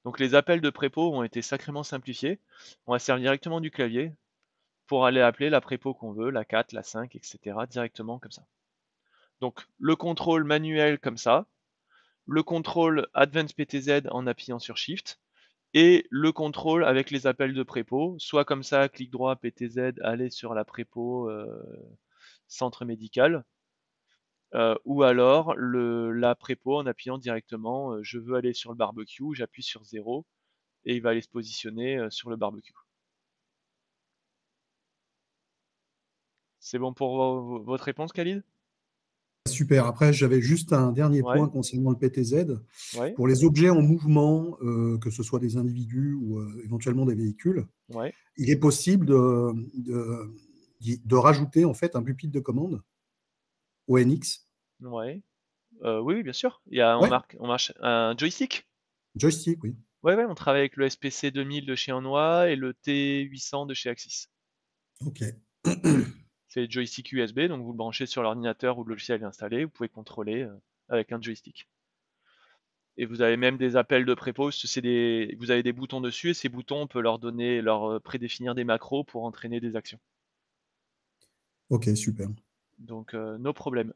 Donc les appels de prépo ont été sacrément simplifiés. On va se servir directement du clavier pour aller appeler la prépo qu'on veut, la 4, la 5, etc. directement comme ça. Donc le contrôle manuel comme ça, le contrôle Advanced PTZ en appuyant sur Shift, et le contrôle avec les appels de prépo, soit comme ça, clic droit, PTZ, aller sur la prépo centre médical, ou alors la prépo en appuyant directement, je veux aller sur le barbecue, j'appuie sur 0 et il va aller se positionner sur le barbecue. C'est bon pour votre réponse, Khalid? Super. Après, j'avais juste un dernier Ouais, point concernant le PTZ. ouais, Pour les objets en mouvement, que ce soit des individus ou éventuellement des véhicules, ouais, il est possible de rajouter en fait un pupitre de commande au NX. ouais. Oui, oui, bien sûr. Ouais, On marche un joystick. joystick, oui. Ouais, ouais, on travaille avec le SPC 2000 de chez Anoi et le T800 de chez Axis. Ok. C'est joystick USB, donc vous le branchez sur l'ordinateur où le logiciel est installé, vous pouvez contrôler avec un joystick. Et vous avez même des appels de prépose, vous avez des boutons dessus et ces boutons, on peut leur prédéfinir des macros pour entraîner des actions. Ok, super. Donc, no problème.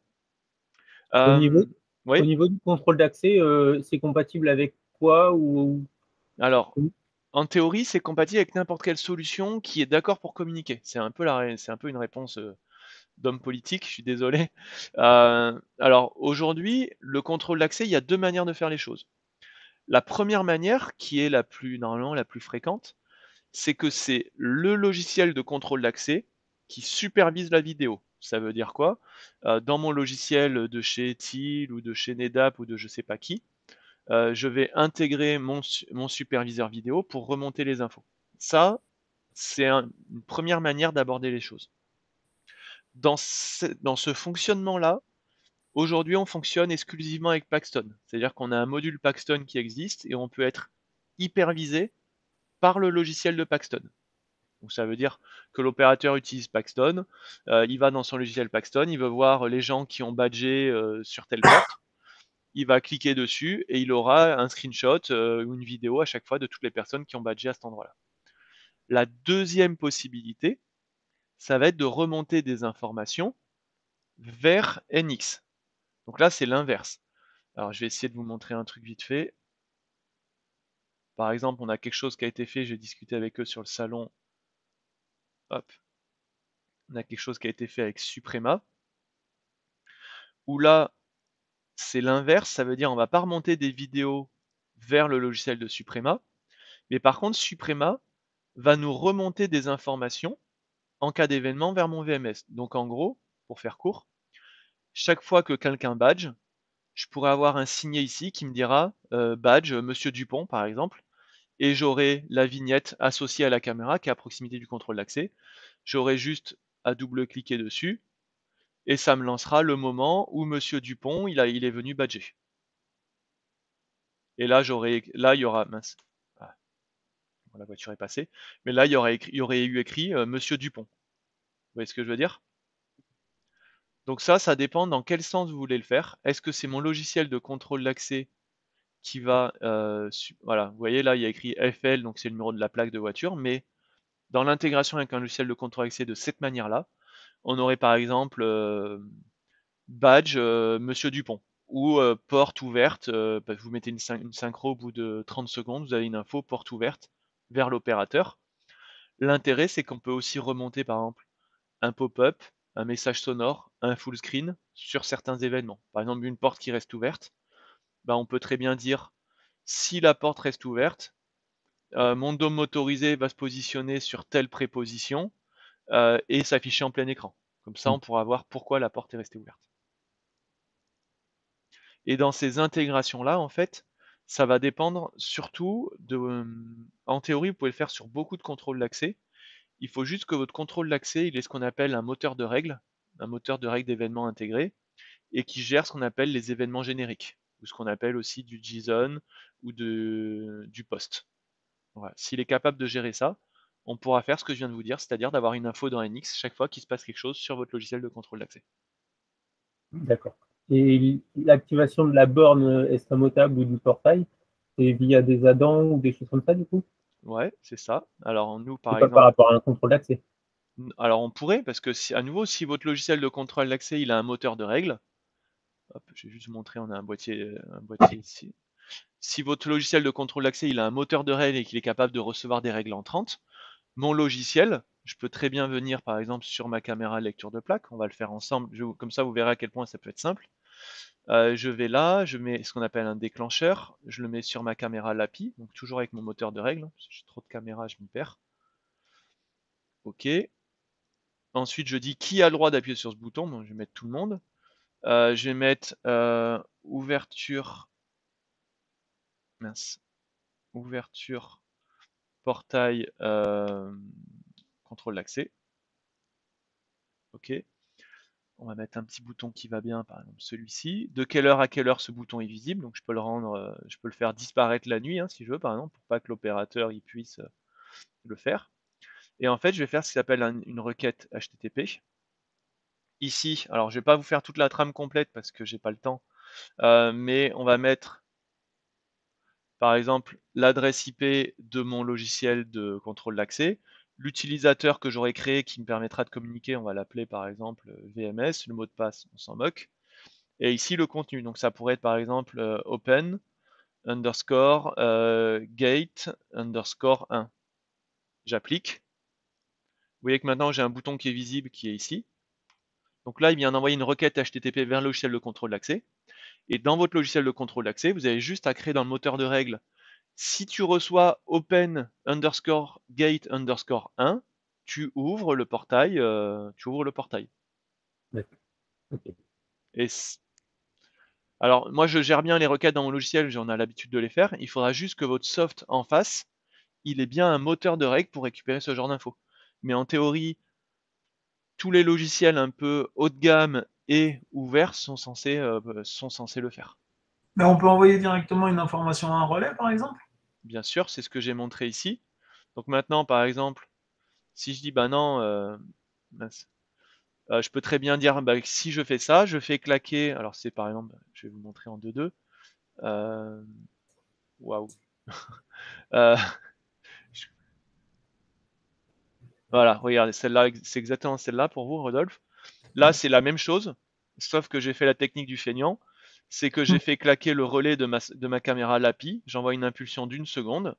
Au niveau, au Oui, niveau du contrôle d'accès, c'est compatible avec quoi alors, en théorie, c'est compatible avec n'importe quelle solution qui est d'accord pour communiquer. C'est un peu une réponse d'homme politique, je suis désolé. Alors, aujourd'hui, le contrôle d'accès, il y a deux manières de faire les choses. La première manière, qui est normalement la plus fréquente, c'est que c'est le logiciel de contrôle d'accès qui supervise la vidéo. Ça veut dire quoi? Dans mon logiciel de chez Thiel ou de chez NetApp ou de je sais pas qui, je vais intégrer mon superviseur vidéo pour remonter les infos. Ça, c'est une première manière d'aborder les choses. Dans ce fonctionnement-là, aujourd'hui, on fonctionne exclusivement avec Paxton. C'est-à-dire qu'on a un module Paxton qui existe et on peut être hypervisé par le logiciel de Paxton. Donc ça veut dire que l'opérateur utilise Paxton, il va dans son logiciel Paxton, il veut voir les gens qui ont badgé sur telle porte, il va cliquer dessus et il aura un screenshot ou une vidéo à chaque fois de toutes les personnes qui ont badgé à cet endroit-là. La deuxième possibilité, ça va être de remonter des informations vers NX. Donc là, c'est l'inverse. Alors, je vais essayer de vous montrer un truc vite fait. Par exemple, on a quelque chose qui a été fait, j'ai discuté avec eux sur le salon. Hop. On a quelque chose qui a été fait avec Suprema. Où là, c'est l'inverse, ça veut dire on va pas remonter des vidéos vers le logiciel de Suprema. Mais par contre, Suprema va nous remonter des informations en cas d'événement vers mon VMS. Donc en gros, pour faire court, chaque fois que quelqu'un badge, je pourrais avoir un signet ici qui me dira badge Monsieur Dupont par exemple, et j'aurai la vignette associée à la caméra qui est à proximité du contrôle d'accès. J'aurai juste à double-cliquer dessus et ça me lancera le moment où Monsieur Dupont il est venu badger. Et là il y aura mince, ah, la voiture est passée, mais là il y aurait eu écrit Monsieur Dupont. Vous voyez ce que je veux dire? Donc ça dépend dans quel sens vous voulez le faire. Est-ce que c'est mon logiciel de contrôle d'accès qui va, voilà, vous voyez là, il y a écrit FL, donc c'est le numéro de la plaque de voiture, mais dans l'intégration avec un logiciel de contrôle d'accès de cette manière-là, on aurait par exemple badge Monsieur Dupont, ou porte ouverte, vous mettez une synchro au bout de 30 secondes, vous avez une info porte ouverte vers l'opérateur. L'intérêt, c'est qu'on peut aussi remonter par exemple un pop-up, un message sonore, un full screen sur certains événements. Par exemple, une porte qui reste ouverte, bah, on peut très bien dire si la porte reste ouverte, mon dôme motorisé va se positionner sur telle préposition et s'afficher en plein écran. Comme ça, on pourra voir pourquoi la porte est restée ouverte. Et dans ces intégrations-là, en fait, ça va dépendre surtout de... En théorie, vous pouvez le faire sur beaucoup de contrôles d'accès. Il faut juste que votre contrôle d'accès, il ait ce qu'on appelle un moteur de règles d'événements intégrés, et qui gère ce qu'on appelle les événements génériques, ou ce qu'on appelle aussi du JSON ou du POST. Voilà. S'il est capable de gérer ça, on pourra faire ce que je viens de vous dire, c'est-à-dire d'avoir une info dans NX chaque fois qu'il se passe quelque chose sur votre logiciel de contrôle d'accès. D'accord. Et l'activation de la borne escamotable ou du portail, c'est via des add-ons ou des choses comme ça, du coup? Ouais, c'est ça. Alors nous, par C'est pas exemple, par rapport à un contrôle d'accès. alors on pourrait, parce que à nouveau, si votre logiciel de contrôle d'accès, il a un moteur de règles, hop, je vais juste vous montrer, on a un boîtier ici. Si votre logiciel de contrôle d'accès, il a un moteur de règles et qu'il est capable de recevoir des règles entrantes, mon logiciel, je peux très bien venir par exemple sur ma caméra lecture de plaque, on va le faire ensemble, comme ça vous verrez à quel point ça peut être simple. Je vais là, je mets ce qu'on appelle un déclencheur, je le mets sur ma caméra l'API, donc toujours avec mon moteur de règles, j'ai trop de caméras, je m'y perds. Ok. Ensuite je dis qui a le droit d'appuyer sur ce bouton, donc je vais mettre tout le monde. Je vais mettre ouverture, mince, ouverture portail contrôle d'accès. Ok. On va mettre un petit bouton qui va bien, par exemple celui-ci. De quelle heure à quelle heure ce bouton est visible? Donc je peux le rendre, je peux le faire disparaître la nuit, hein, si je veux, par exemple, pour pas que l'opérateur il puisse le faire. Et en fait, je vais faire ce qui s'appelle une requête HTTP. Ici, alors je vais pas vous faire toute la trame complète parce que j'ai pas le temps, mais on va mettre, par exemple, l'adresse IP de mon logiciel de contrôle d'accès, l'utilisateur que j'aurais créé qui me permettra de communiquer, on va l'appeler par exemple VMS, le mot de passe, on s'en moque. Et ici le contenu, donc ça pourrait être par exemple open underscore gate underscore 1. J'applique. Vous voyez que maintenant j'ai un bouton qui est visible qui est ici. Donc là il vient d'envoyer une requête HTTP vers le logiciel de contrôle d'accès. Et dans votre logiciel de contrôle d'accès, vous avez juste à créer dans le moteur de règles. Si tu reçois open underscore gate underscore 1, tu ouvres le portail. D'accord. Ok. Et alors, moi, je gère bien les requêtes dans mon logiciel, j'en ai l'habitude de les faire. Il faudra juste que votre soft en face, il ait bien un moteur de règles pour récupérer ce genre d'infos. Mais en théorie, tous les logiciels un peu haut de gamme et ouverts sont censés le faire. Mais on peut envoyer directement une information à un relais, par exemple? Bien sûr, c'est ce que j'ai montré ici. Donc maintenant, par exemple, Si je dis bah non, mince. Je peux très bien dire bah, si je fais ça, je fais claquer. Alors c'est par exemple, je vais vous montrer en 2-2. Waouh. Euh, voilà, regardez, celle-là, c'est exactement celle-là pour vous, Rodolphe. Là, c'est la même chose, sauf que j'ai fait la technique du feignant. C'est que j'ai fait claquer le relais de ma caméra LAPI. J'envoie une impulsion d'1 seconde.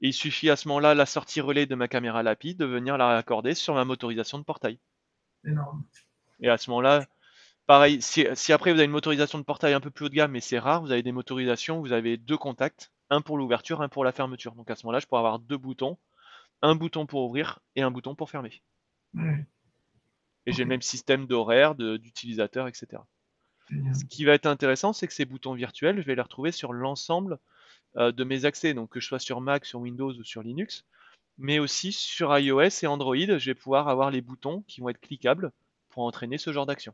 Et il suffit à ce moment-là, la sortie relais de ma caméra LAPI, de venir la raccorder sur ma motorisation de portail. Énorme. Et à ce moment-là, pareil, si après vous avez une motorisation de portail un peu plus haut de gamme, mais c'est rare, vous avez des motorisations, vous avez 2 contacts, un pour l'ouverture, un pour la fermeture. Donc à ce moment-là, je pourrais avoir 2 boutons, un bouton pour ouvrir et un bouton pour fermer. Ouais, Et j'ai ok, le même système d'horaire, d'utilisateur, etc. génial. Ce qui va être intéressant, c'est que ces boutons virtuels, je vais les retrouver sur l'ensemble de mes accès, donc que je sois sur Mac, sur Windows ou sur Linux, mais aussi sur iOS et Android, je vais pouvoir avoir les boutons qui vont être cliquables pour entraîner ce genre d'action.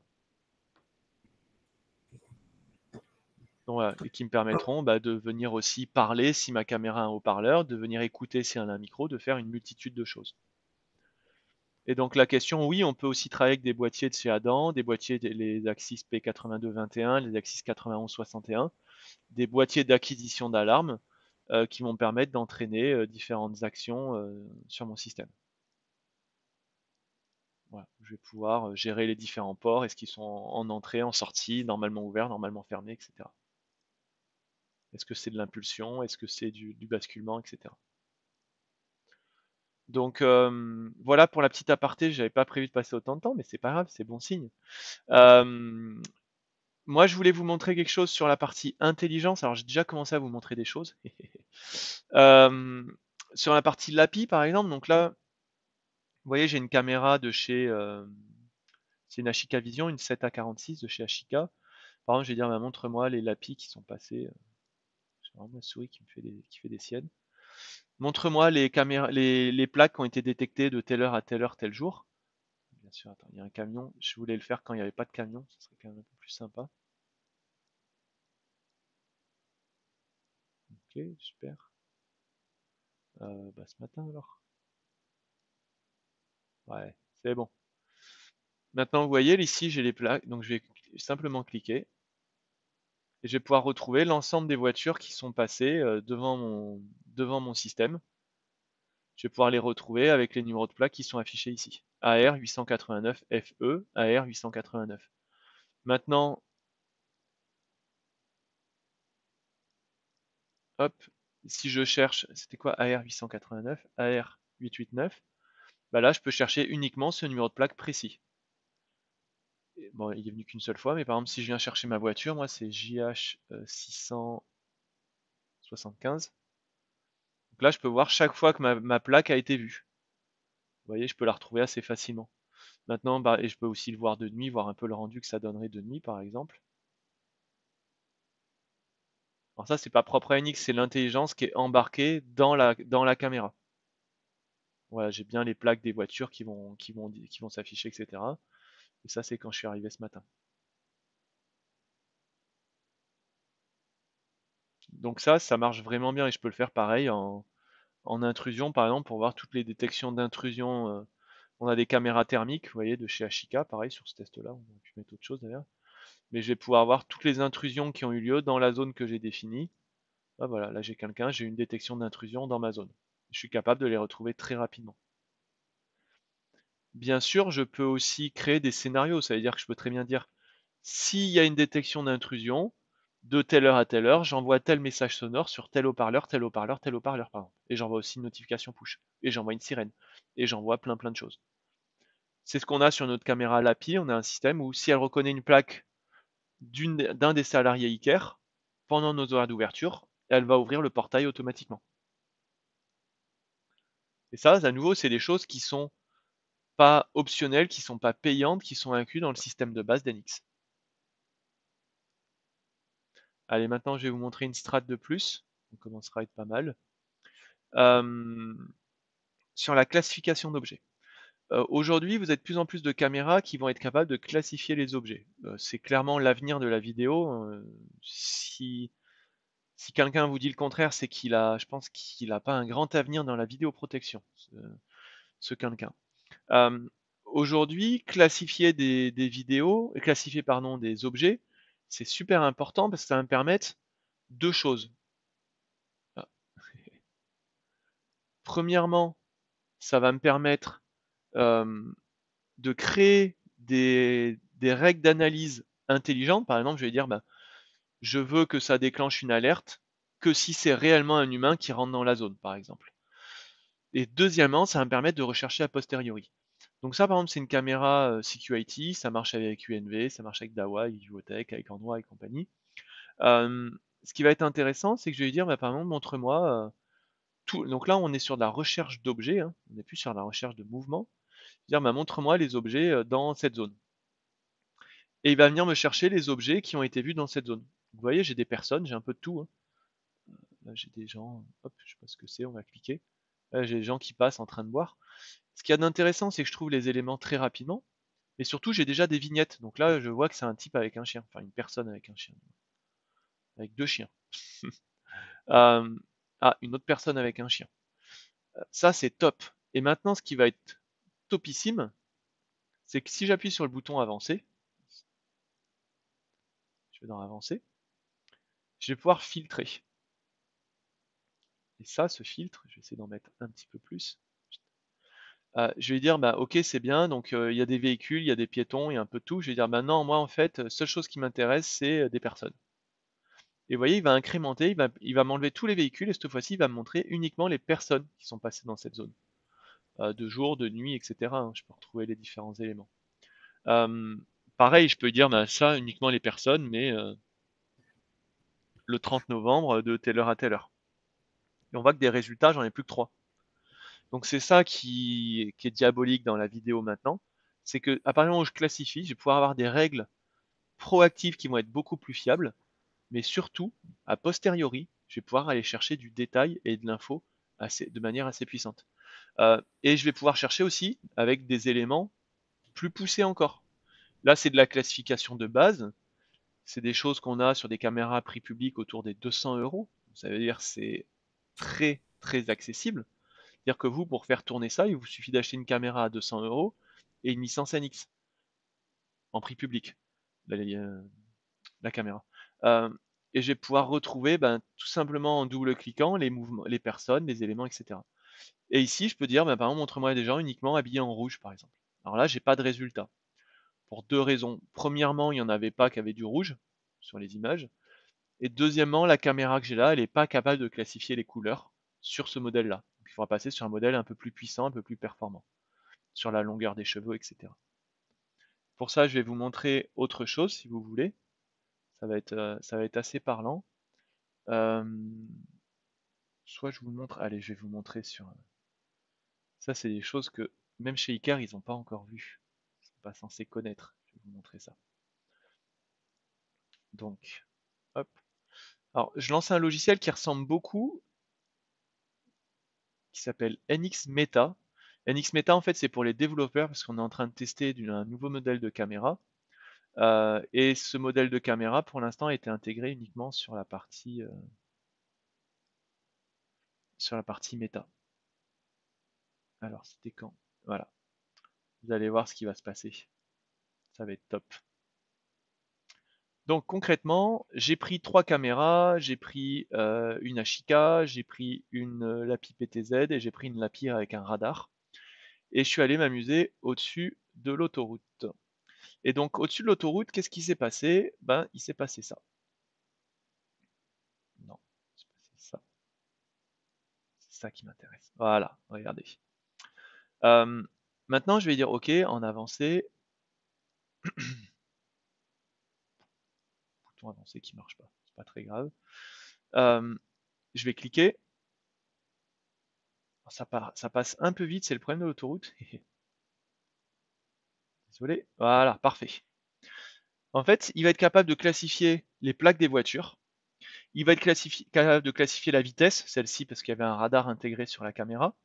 Donc, voilà, et qui me permettront de venir aussi parler si ma caméra a un haut-parleur, de venir écouter si elle a un micro, de faire une multitude de choses. Et donc la question, oui, on peut aussi travailler avec des boîtiers de chez Adam, des boîtiers, les Axis P8221, les Axis 9161, des boîtiers d'acquisition d'alarmes qui vont me permettre d'entraîner différentes actions sur mon système. Voilà. Je vais pouvoir gérer les différents ports, est-ce qu'ils sont en entrée, en sortie, normalement ouverts, normalement fermés, etc. Est-ce que c'est de l'impulsion, est-ce que c'est du basculement, etc. Donc voilà pour la petite aparté, j'avais pas prévu de passer autant de temps, mais c'est pas grave, c'est bon signe. Moi je voulais vous montrer quelque chose sur la partie intelligence, alors j'ai déjà commencé à vous montrer des choses. Sur la partie l'API par exemple, donc là, vous voyez j'ai une caméra de chez, c'est une Ashika Vision, une 7A46 de chez Ashika. Par exemple je vais dire, montre-moi les LAPI qui sont passés, j'ai vraiment ma souris qui fait des siennes. Montre-moi les caméras, les plaques qui ont été détectées de telle heure à telle heure, tel jour. Bien sûr, attends, il y a un camion. Je voulais le faire quand il n'y avait pas de camion, ce serait quand même un peu plus sympa. Ok, super. Ce matin alors. Ouais, c'est bon. Maintenant, vous voyez, ici, j'ai les plaques, donc je vais simplement cliquer. Et je vais pouvoir retrouver l'ensemble des voitures qui sont passées devant mon système. Je vais pouvoir les retrouver avec les numéros de plaques qui sont affichés ici. AR 889 FE, AR 889. Maintenant, hop, si je cherche, c'était quoi AR 889, AR 889, là je peux chercher uniquement ce numéro de plaque précis. Bon, il est venu qu'une seule fois, mais par exemple si je viens chercher ma voiture, moi c'est JH 675. Donc là je peux voir chaque fois que ma plaque a été vue. Vous voyez, je peux la retrouver assez facilement. Maintenant, et je peux aussi le voir de nuit, voir un peu le rendu que ça donnerait de nuit par exemple. Alors ça c'est pas propre à NX, c'est l'intelligence qui est embarquée dans la caméra. Voilà, j'ai bien les plaques des voitures qui vont s'afficher, etc. Et ça, c'est quand je suis arrivé ce matin. Donc ça marche vraiment bien et je peux le faire pareil en intrusion, par exemple, pour voir toutes les détections d'intrusion. On a des caméras thermiques, vous voyez, de chez Ashika, pareil, sur ce test-là. On aurait pu mettre autre chose d'ailleurs. Mais je vais pouvoir voir toutes les intrusions qui ont eu lieu dans la zone que j'ai définie. Ah, voilà, là j'ai quelqu'un, j'ai une détection d'intrusion dans ma zone. Je suis capable de les retrouver très rapidement. Bien sûr, je peux aussi créer des scénarios, ça veut dire que je peux très bien dire, s'il y a une détection d'intrusion, de telle heure à telle heure, j'envoie tel message sonore sur tel haut-parleur, tel haut-parleur, tel haut-parleur, par exemple. Et j'envoie aussi une notification push. Et j'envoie une sirène. Et j'envoie plein de choses. C'est ce qu'on a sur notre caméra LAPI, on a un système où si elle reconnaît une plaque d'un des salariés Iker, pendant nos horaires d'ouverture, elle va ouvrir le portail automatiquement. Et ça, à nouveau, c'est des choses qui sont pas optionnelles, qui sont pas payantes, qui sont incluses dans le système de base d'NX. Allez, maintenant je vais vous montrer une strat de plus. On commencera à être pas mal. Sur la classification d'objets. Aujourd'hui, vous avez de plus en plus de caméras qui vont être capables de classifier les objets. C'est clairement l'avenir de la vidéo. Si quelqu'un vous dit le contraire, c'est je pense qu'il n'a pas un grand avenir dans la vidéoprotection. ce quelqu'un. Aujourd'hui, classifier des vidéos, classifier pardon, des objets, c'est super important parce que ça va me permettre deux choses. Ah. Premièrement, ça va me permettre de créer des règles d'analyse intelligentes. Par exemple, je vais dire, bah, je veux que ça déclenche une alerte que si c'est réellement un humain qui rentre dans la zone, par exemple. Et deuxièmement, ça va me permettre de rechercher a posteriori. Donc ça, par exemple, c'est une caméra Security, ça marche avec UNV, ça marche avec Dahua, avec Vivotech, avec Android et compagnie. Ce qui va être intéressant, c'est que je vais lui dire, bah, par exemple, montre-moi tout. Donc là, on est sur de la recherche d'objets, hein, on n'est plus sur la recherche de mouvement. Je vais dire, bah, montre-moi les objets dans cette zone. Et il va venir me chercher les objets qui ont été vus dans cette zone. Vous voyez, j'ai des personnes, j'ai un peu de tout. Hein. Là, j'ai des gens, hop, je sais pas ce que c'est, on va cliquer. Là, j'ai des gens qui passent en train de boire. Ce qu'il y a d'intéressant, c'est que je trouve les éléments très rapidement. Et surtout, j'ai déjà des vignettes. Donc là, je vois que c'est un type avec un chien. Enfin, une personne avec un chien. Avec deux chiens. Une autre personne avec un chien. Ça, c'est top. Et maintenant, ce qui va être topissime, c'est que si j'appuie sur le bouton avancer, je vais dans avancer, je vais pouvoir filtrer. Et ça, ce filtre, je vais essayer d'en mettre un petit peu plus. Je vais dire, bah, ok, c'est bien, donc il y a des véhicules, il y a des piétons, il y a un peu de tout. Je vais dire, bah non, moi en fait, seule chose qui m'intéresse, c'est des personnes. Et vous voyez, il va incrémenter, il va m'enlever tous les véhicules, et cette fois-ci, il va me montrer uniquement les personnes qui sont passées dans cette zone. De jour, de nuit, etc. hein, je peux retrouver les différents éléments. Pareil, je peux dire, bah, ça, uniquement les personnes, mais le 30 novembre, de telle heure à telle heure. Et on voit que des résultats, j'en ai plus que 3. Donc c'est ça qui est diabolique dans la vidéo maintenant, c'est que à partir du moment où je classifie, je vais pouvoir avoir des règles proactives qui vont être beaucoup plus fiables, mais surtout, a posteriori, je vais pouvoir aller chercher du détail et de l'info de manière assez puissante. Et je vais pouvoir chercher aussi avec des éléments plus poussés encore. Là, c'est de la classification de base, c'est des choses qu'on a sur des caméras prix public autour des 200 €. Ça veut dire que c'est très très accessible. C'est-à-dire que vous, pour faire tourner ça, il vous suffit d'acheter une caméra à 200 € et une licence NX en prix public, la caméra. Et je vais pouvoir retrouver tout simplement en double-cliquant les mouvements, les personnes, les éléments, etc. Et ici, je peux dire, par exemple, montre-moi des gens uniquement habillés en rouge, par exemple. Alors là, j'ai pas de résultat. Pour deux raisons. Premièrement, il n'y en avait pas qui avaient du rouge sur les images. Et deuxièmement, la caméra que j'ai là, elle n'est pas capable de classifier les couleurs sur ce modèle-là. Il faudra passer sur un modèle un peu plus puissant, un peu plus performant, sur la longueur des cheveux, etc. Pour ça, je vais vous montrer autre chose, si vous voulez. Ça va être assez parlant. Soit je vous montre, allez, je vais vous montrer sur... Ça, c'est des choses que même chez Icar, ils n'ont pas encore vues. Ils ne sont pas censés connaître. Je vais vous montrer ça. Donc, hop. Alors, je lance un logiciel qui ressemble beaucoup, qui s'appelle NX Meta. NX Meta, en fait, c'est pour les développeurs parce qu'on est en train de tester un nouveau modèle de caméra. Et ce modèle de caméra, pour l'instant, a été intégré uniquement sur la partie méta. Alors, c'était quand? Voilà. Vous allez voir ce qui va se passer. Ça va être top. Donc concrètement, j'ai pris 3 caméras, j'ai pris une Ashika, j'ai pris une Lapi PTZ et j'ai pris une Lapi avec un radar. Et je suis allé m'amuser au-dessus de l'autoroute. Et donc au-dessus de l'autoroute, qu'est-ce qui s'est passé? Il s'est passé ça. Non, c'est passé ça. C'est ça qui m'intéresse. Voilà, regardez. Maintenant, je vais dire OK en avancé. Bouton avancé qui marche pas, c'est pas très grave. Je vais cliquer. Ça passe un peu vite, c'est le problème de l'autoroute. Désolé. Voilà, parfait. En fait, il va être capable de classifier les plaques des voitures. Il va être capable de classifier la vitesse, celle-ci parce qu'il y avait un radar intégré sur la caméra.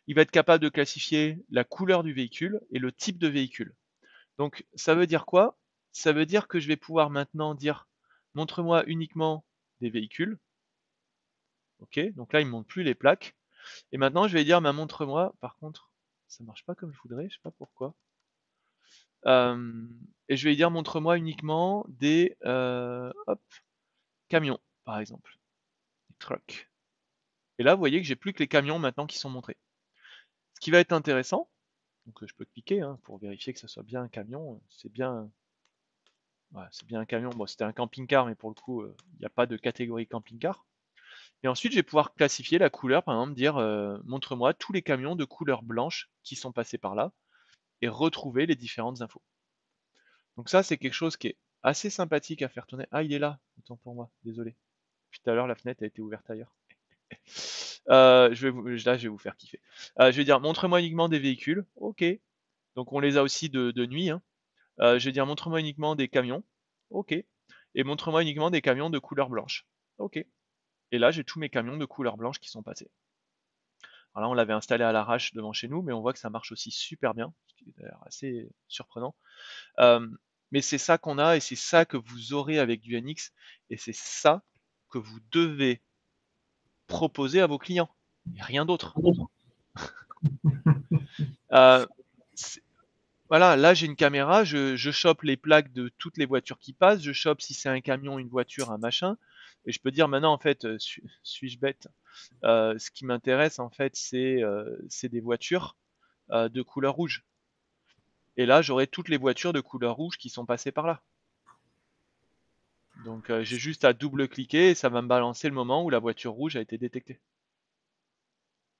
Il va être capable de classifier la couleur du véhicule et le type de véhicule. Donc ça veut dire quoi? Ça veut dire que je vais pouvoir maintenant dire montre-moi uniquement des véhicules. Ok, donc là il ne montre plus les plaques. Et maintenant je vais dire montre-moi par contre ça marche pas comme je voudrais, je sais pas pourquoi. Et je vais lui dire montre-moi uniquement des hop, camions, par exemple. Des trucks. Et là, vous voyez que j'ai plus que les camions maintenant qui sont montrés. Ce qui va être intéressant, donc je peux cliquer hein, pour vérifier que ce soit bien un camion. C'est bien, ouais, c'est bien un camion. Bon, c'était un camping-car, mais pour le coup, il n'y a pas de catégorie camping-car. Et ensuite, je vais pouvoir classifier la couleur, par exemple, dire montre-moi tous les camions de couleur blanche qui sont passés par là et retrouver les différentes infos. Donc ça, c'est quelque chose qui est assez sympathique à faire tourner. Ah, il est là, autant pour moi, désolé. Puis tout à l'heure, la fenêtre a été ouverte ailleurs. Là, je vais vous faire kiffer. Je vais dire montre-moi uniquement des véhicules. Ok. Donc on les a aussi de nuit. Hein. Je vais dire montre-moi uniquement des camions. Ok. Et montre-moi uniquement des camions de couleur blanche. Ok. Et là, j'ai tous mes camions de couleur blanche qui sont passés. Alors là, on l'avait installé à l'arrache devant chez nous, mais on voit que ça marche aussi super bien, ce qui est d'ailleurs assez surprenant. Mais c'est ça qu'on a et c'est ça que vous aurez avec du NX et c'est ça que vous devez proposer à vos clients. Et rien d'autre. Euh, voilà, là j'ai une caméra, je chope les plaques de toutes les voitures qui passent, je chope si c'est un camion, une voiture, un machin, et je peux dire maintenant en fait, suis-je bête? Ce qui m'intéresse en fait c'est des voitures de couleur rouge. Et là j'aurai toutes les voitures de couleur rouge qui sont passées par là. Donc j'ai juste à double-cliquer et ça va me balancer le moment où la voiture rouge a été détectée.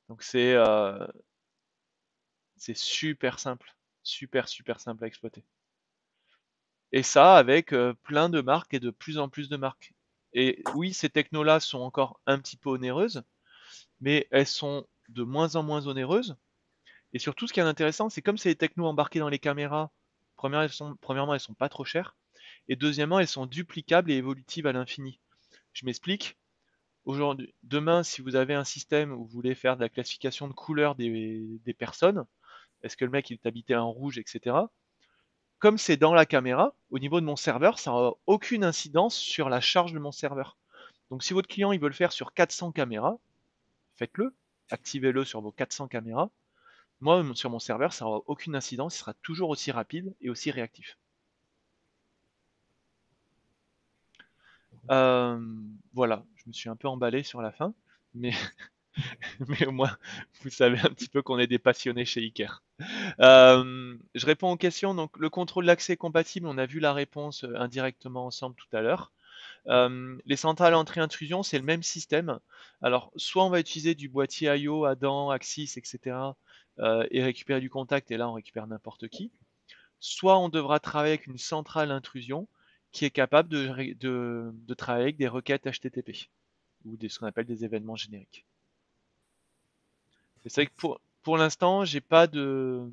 Donc c'est super simple, super simple à exploiter. Et ça avec plein de marques et de plus en plus de marques. Et oui, ces technos-là sont encore un petit peu onéreuses, mais elles sont de moins en moins onéreuses. Et surtout, ce qui est intéressant, c'est comme c'est des technos embarqués dans les caméras, premièrement, elles sont pas trop chères, et deuxièmement, elles sont duplicables et évolutives à l'infini. Je m'explique. Aujourd'hui, demain, si vous avez un système où vous voulez faire de la classification de couleurs des personnes, est-ce que le mec il est habité en rouge, etc. Comme c'est dans la caméra, au niveau de mon serveur, ça n'a aucune incidence sur la charge de mon serveur. Donc si votre client il veut le faire sur 400 caméras, faites-le, activez-le sur vos 400 caméras. Moi, sur mon serveur, ça n'aura aucune incidence, il sera toujours aussi rapide et aussi réactif. Euh, voilà, je me suis un peu emballé sur la fin, mais, mais au moins, vous savez un petit peu qu'on est des passionnés chez Iker. Je réponds aux questions. Donc, le contrôle d'accès compatible, on a vu la réponse indirectement ensemble tout à l'heure. Les centrales entrée-intrusion, c'est le même système. Alors, soit on va utiliser du boîtier I/O, Adam, Axis, etc. Et récupérer du contact, et là on récupère n'importe qui. Soit on devra travailler avec une centrale intrusion qui est capable de travailler avec des requêtes HTTP ou ce qu'on appelle des événements génériques. C'est vrai que pour l'instant, j'ai pas de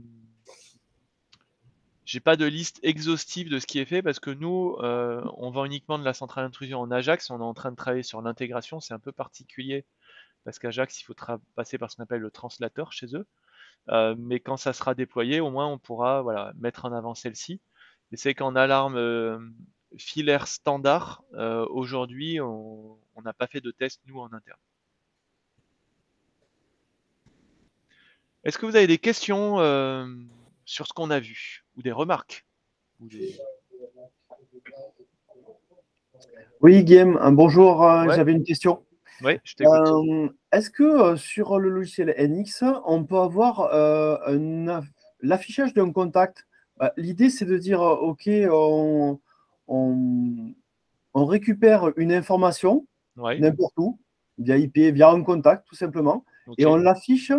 liste exhaustive de ce qui est fait parce que nous, on vend uniquement de la centrale intrusion en Ajax. On est en train de travailler sur l'intégration. C'est un peu particulier parce qu'Ajax, il faut passer par ce qu'on appelle le translateur chez eux. Mais quand ça sera déployé, au moins on pourra voilà, mettre en avant celle-ci. Et c'est qu'en alarme filaire standard, aujourd'hui, on n'a pas fait de test nous en interne. Est-ce que vous avez des questions sur ce qu'on a vu ou des remarques ou des... Oui, Guillaume, bonjour, Ouais, j'avais une question. ouais, je t'écoute. Est-ce que sur le logiciel NX, on peut avoir l'affichage d'un contact? L'idée, c'est de dire, OK, on- on récupère une information Ouais, n'importe où, via IP, via un contact, tout simplement, et ok. on l'affiche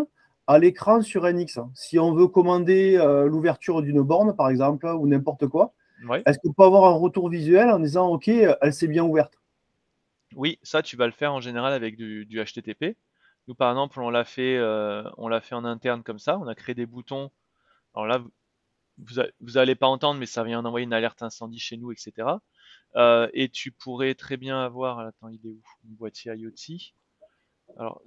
à l'écran sur NX. Si on veut commander l'ouverture d'une borne, par exemple, ou n'importe quoi, Ouais. est-ce qu'on peut avoir un retour visuel en disant, OK, elle s'est bien ouverte? Oui, ça tu vas le faire en général avec du HTTP. Nous par exemple, on l'a fait en interne comme ça. On a créé des boutons. Alors là, vous allez pas entendre, mais ça vient d'envoyer une alerte incendie chez nous, etc. Et tu pourrais très bien avoir, attends, il est où? Mon boîtier IoT. Alors,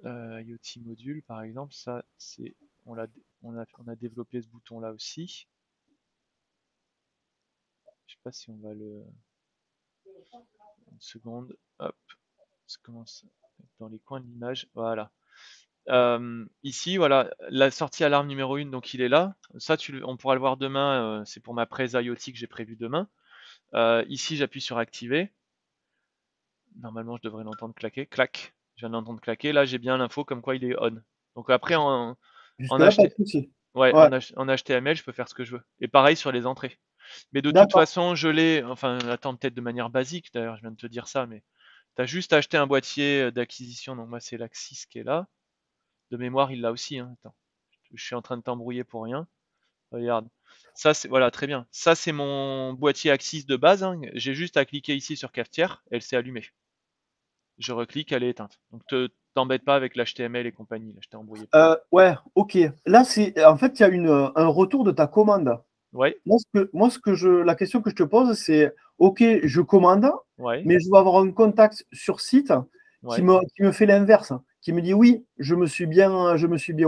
IoT module, par exemple, ça, on a développé ce bouton-là aussi. Je sais pas si on va une seconde, hop, ça commence dans les coins de l'image, voilà. Ici, voilà, la sortie alarme numéro 1, donc il est là. Ça, on pourra le voir demain, c'est pour ma presse IoT que j'ai prévu demain. Ici, j'appuie sur activer. Normalement, je devrais l'entendre claquer. Clac. Je viens de l'entendre claquer. Là, j'ai bien l'info comme quoi il est on. Donc après, en Jusque-là, pas de souci. ouais, Ouais, en HTML, je peux faire ce que je veux. Et pareil sur les entrées. Mais de toute d'accord. façon, je l'ai, enfin, attends, peut-être de manière basique, d'ailleurs, je viens de te dire ça, mais tu as juste acheté un boîtier d'acquisition. Donc moi, c'est l'Axis qui est là. De mémoire, il l'a aussi, hein. Attends, je suis en train de t'embrouiller pour rien. Regarde. Ça, c'est, voilà, très bien. Ça, c'est mon boîtier Axis de base, hein. J'ai juste à cliquer ici sur cafetière, elle s'est allumée. Je reclique, elle est éteinte. Donc t'embête pas avec l'HTML et compagnie, là, je t'ai embrouillé. Ouais, ok. Là, en fait, il y a un retour de ta commande. Ouais, La question que je te pose, c'est, ok, je commande, ouais, mais je dois avoir un contact sur site qui ouais. me fait l'inverse, qui me dit oui, je me suis bien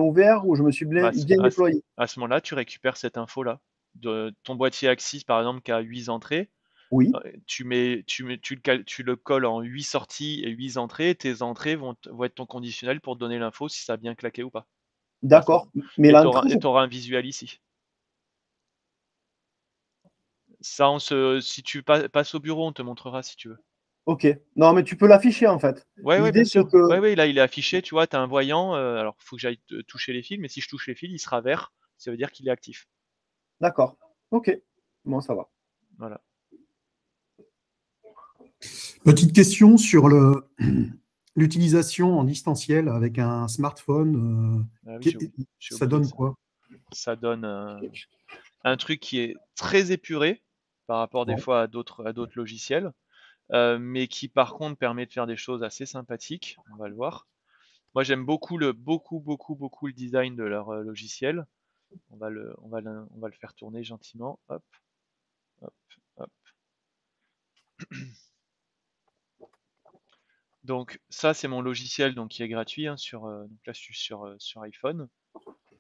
ouvert ou je me suis Bah, bien déployé. à ce moment-là, tu récupères cette info-là. De ton boîtier Axis, par exemple, qui a 8 entrées, Oui, tu le colles en 8 sorties et 8 entrées, et tes entrées vont être ton conditionnel pour te donner l'info si ça a bien claqué ou pas. À ce d'accord. moment. Mais Et l'entrée, tu auras un visuel ici. Ça, si tu passes au bureau, on te montrera si tu veux. ok. Non, mais tu peux l'afficher en fait. Ouais, ouais, bien L'idée, c'est sûr. que, Ouais, ouais, là, il est affiché, tu vois, tu as un voyant. Alors, il faut que j'aille toucher les fils, mais si je touche les fils, il sera vert. Ça veut dire qu'il est actif. d'accord. Ok. Bon, ça va. Voilà. Petite question sur l'utilisation en distanciel avec un smartphone. Ah oui, j'ai Ça oublié donne ça. quoi? Ça donne un truc qui est très épuré par rapport des Ouais. fois à d'autres logiciels, mais qui par contre permet de faire des choses assez sympathiques. On va le voir. Moi, j'aime beaucoup beaucoup le design de leur logiciel. On va le faire tourner gentiment. Hop, hop, hop. Donc ça, c'est mon logiciel donc qui est gratuit, hein, donc là je suis sur iPhone.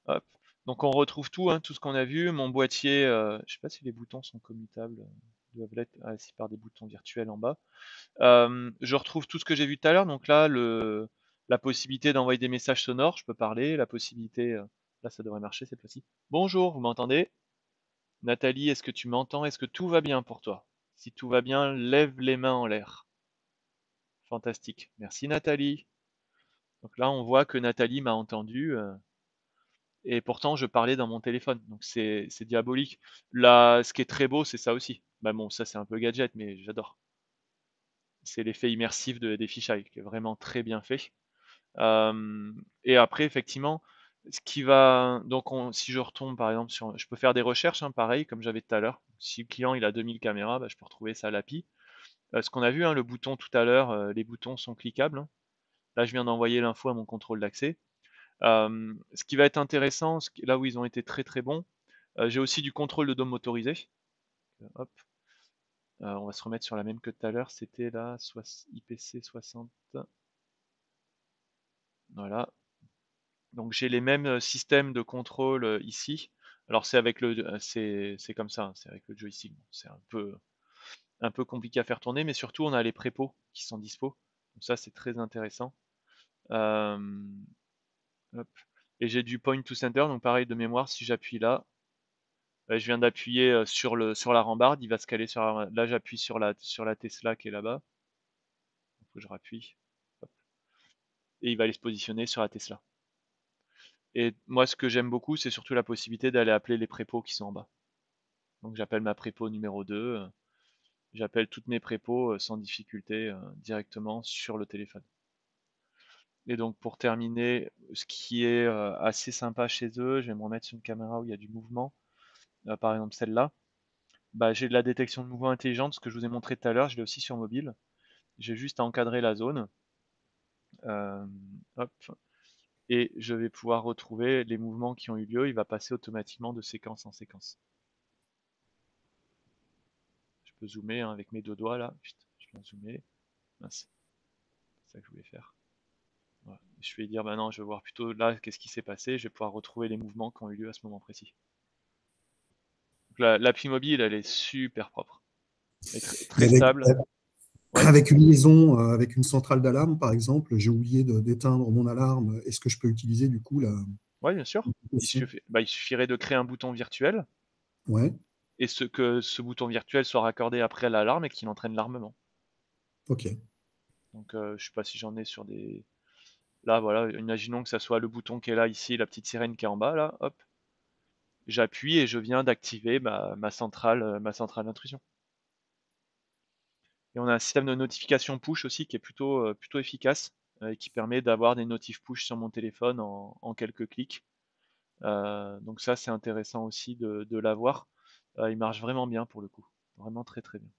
Hop. Donc on retrouve tout, hein, tout ce qu'on a vu. Mon boîtier, je sais pas si les boutons sont commutables, ils doivent l'être, si par des boutons virtuels en bas. Je retrouve tout ce que j'ai vu tout à l'heure. Donc là, la possibilité d'envoyer des messages sonores, je peux parler. La possibilité, là ça devrait marcher cette fois-ci. Bonjour, vous m'entendez? Nathalie, est-ce que tu m'entends? Est-ce que tout va bien pour toi? Si tout va bien, lève les mains en l'air. Fantastique. Merci Nathalie. Donc là, on voit que Nathalie m'a entendu, et pourtant je parlais dans mon téléphone. Donc c'est diabolique. Là, ce qui est très beau, c'est ça aussi. Bah bon, ça c'est un peu gadget, mais j'adore. C'est l'effet immersif des fisheye qui est vraiment très bien fait. Et après, effectivement, ce qui va. Donc, si je retombe par exemple sur. Je peux faire des recherches, hein, pareil, comme j'avais tout à l'heure. Si le client il a 2000 caméras, bah, je peux retrouver ça à l'API. Ce qu'on a vu, hein, le bouton tout à l'heure, les boutons sont cliquables, hein. Là, je viens d'envoyer l'info à mon contrôle d'accès. Ce qui va être intéressant, là où ils ont été très très bons, j'ai aussi du contrôle de DOM motorisé. Hop. On va se remettre sur la même que tout à l'heure, c'était la IPC 60. Voilà. Donc j'ai les mêmes systèmes de contrôle ici. Alors c'est avec c'est comme ça, hein, c'est avec le joystick. Bon, c'est un peu compliqué à faire tourner, mais surtout on a les prépos qui sont dispo. Donc ça c'est très intéressant. Euh, hop. Et j'ai du point to center, donc pareil de mémoire, si j'appuie là, je viens d'appuyer sur la rambarde, il va se caler sur là j'appuie sur la Tesla qui est là-bas. Il faut que je rappuie. Hop. Et il va aller se positionner sur la Tesla. Et moi, ce que j'aime beaucoup, c'est surtout la possibilité d'aller appeler les prépos qui sont en bas. Donc j'appelle ma prépo numéro 2, j'appelle toutes mes prépos sans difficulté directement sur le téléphone. Et donc pour terminer, ce qui est assez sympa chez eux, je vais me remettre sur une caméra où il y a du mouvement, par exemple celle-là. Bah, j'ai de la détection de mouvement intelligente, ce que je vous ai montré tout à l'heure, je l'ai aussi sur mobile. J'ai juste à encadrer la zone. Hop. Et je vais pouvoir retrouver les mouvements qui ont eu lieu, il va passer automatiquement de séquence en séquence. Je peux zoomer hein, avec mes deux doigts là. Putain, je viens de zoomer. Mince. C'est ça que je voulais faire. Voilà. Je vais dire, bah non, je vais voir plutôt là, qu'est-ce qui s'est passé. Je vais pouvoir retrouver les mouvements qui ont eu lieu à ce moment précis. L'appli mobile, elle est super propre. Elle est très, très stable. Ouais. Avec une liaison, avec une centrale d'alarme, par exemple, j'ai oublié d'éteindre mon alarme. Est-ce que je peux utiliser du coup la Ouais, bien sûr. Il l'application? suffirait de créer un bouton virtuel Ouais, et que ce bouton virtuel soit raccordé après à l'alarme et qu'il entraîne l'armement. ok. Donc, je sais pas si j'en ai sur des. Là, voilà, imaginons que ça soit le bouton qui est là, ici, la petite sirène qui est en bas, là, hop. J'appuie et je viens d'activer ma centrale d'intrusion. Et on a un système de notification push aussi qui est plutôt efficace et qui permet d'avoir des notifs push sur mon téléphone en quelques clics. Donc ça, c'est intéressant aussi de l'avoir. Il marche vraiment bien pour le coup. Vraiment très très bien.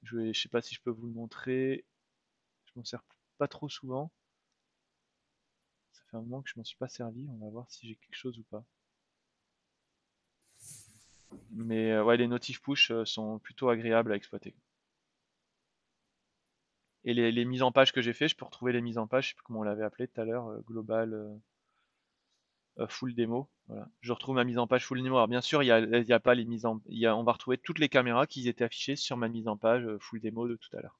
Je sais pas si je peux vous le montrer. Je m'en sers pas trop souvent. Ça fait un moment que je m'en suis pas servi. On va voir si j'ai quelque chose ou pas. Mais ouais, les notifs push sont plutôt agréables à exploiter. Et les mises en page que j'ai fait, je peux retrouver les mises en page, je sais plus comment on l'avait appelé tout à l'heure, global full démo. Voilà. Je retrouve ma mise en page full démo. Alors bien sûr, il y a pas les mises en, on va retrouver toutes les caméras qui étaient affichées sur ma mise en page full démo de tout à l'heure.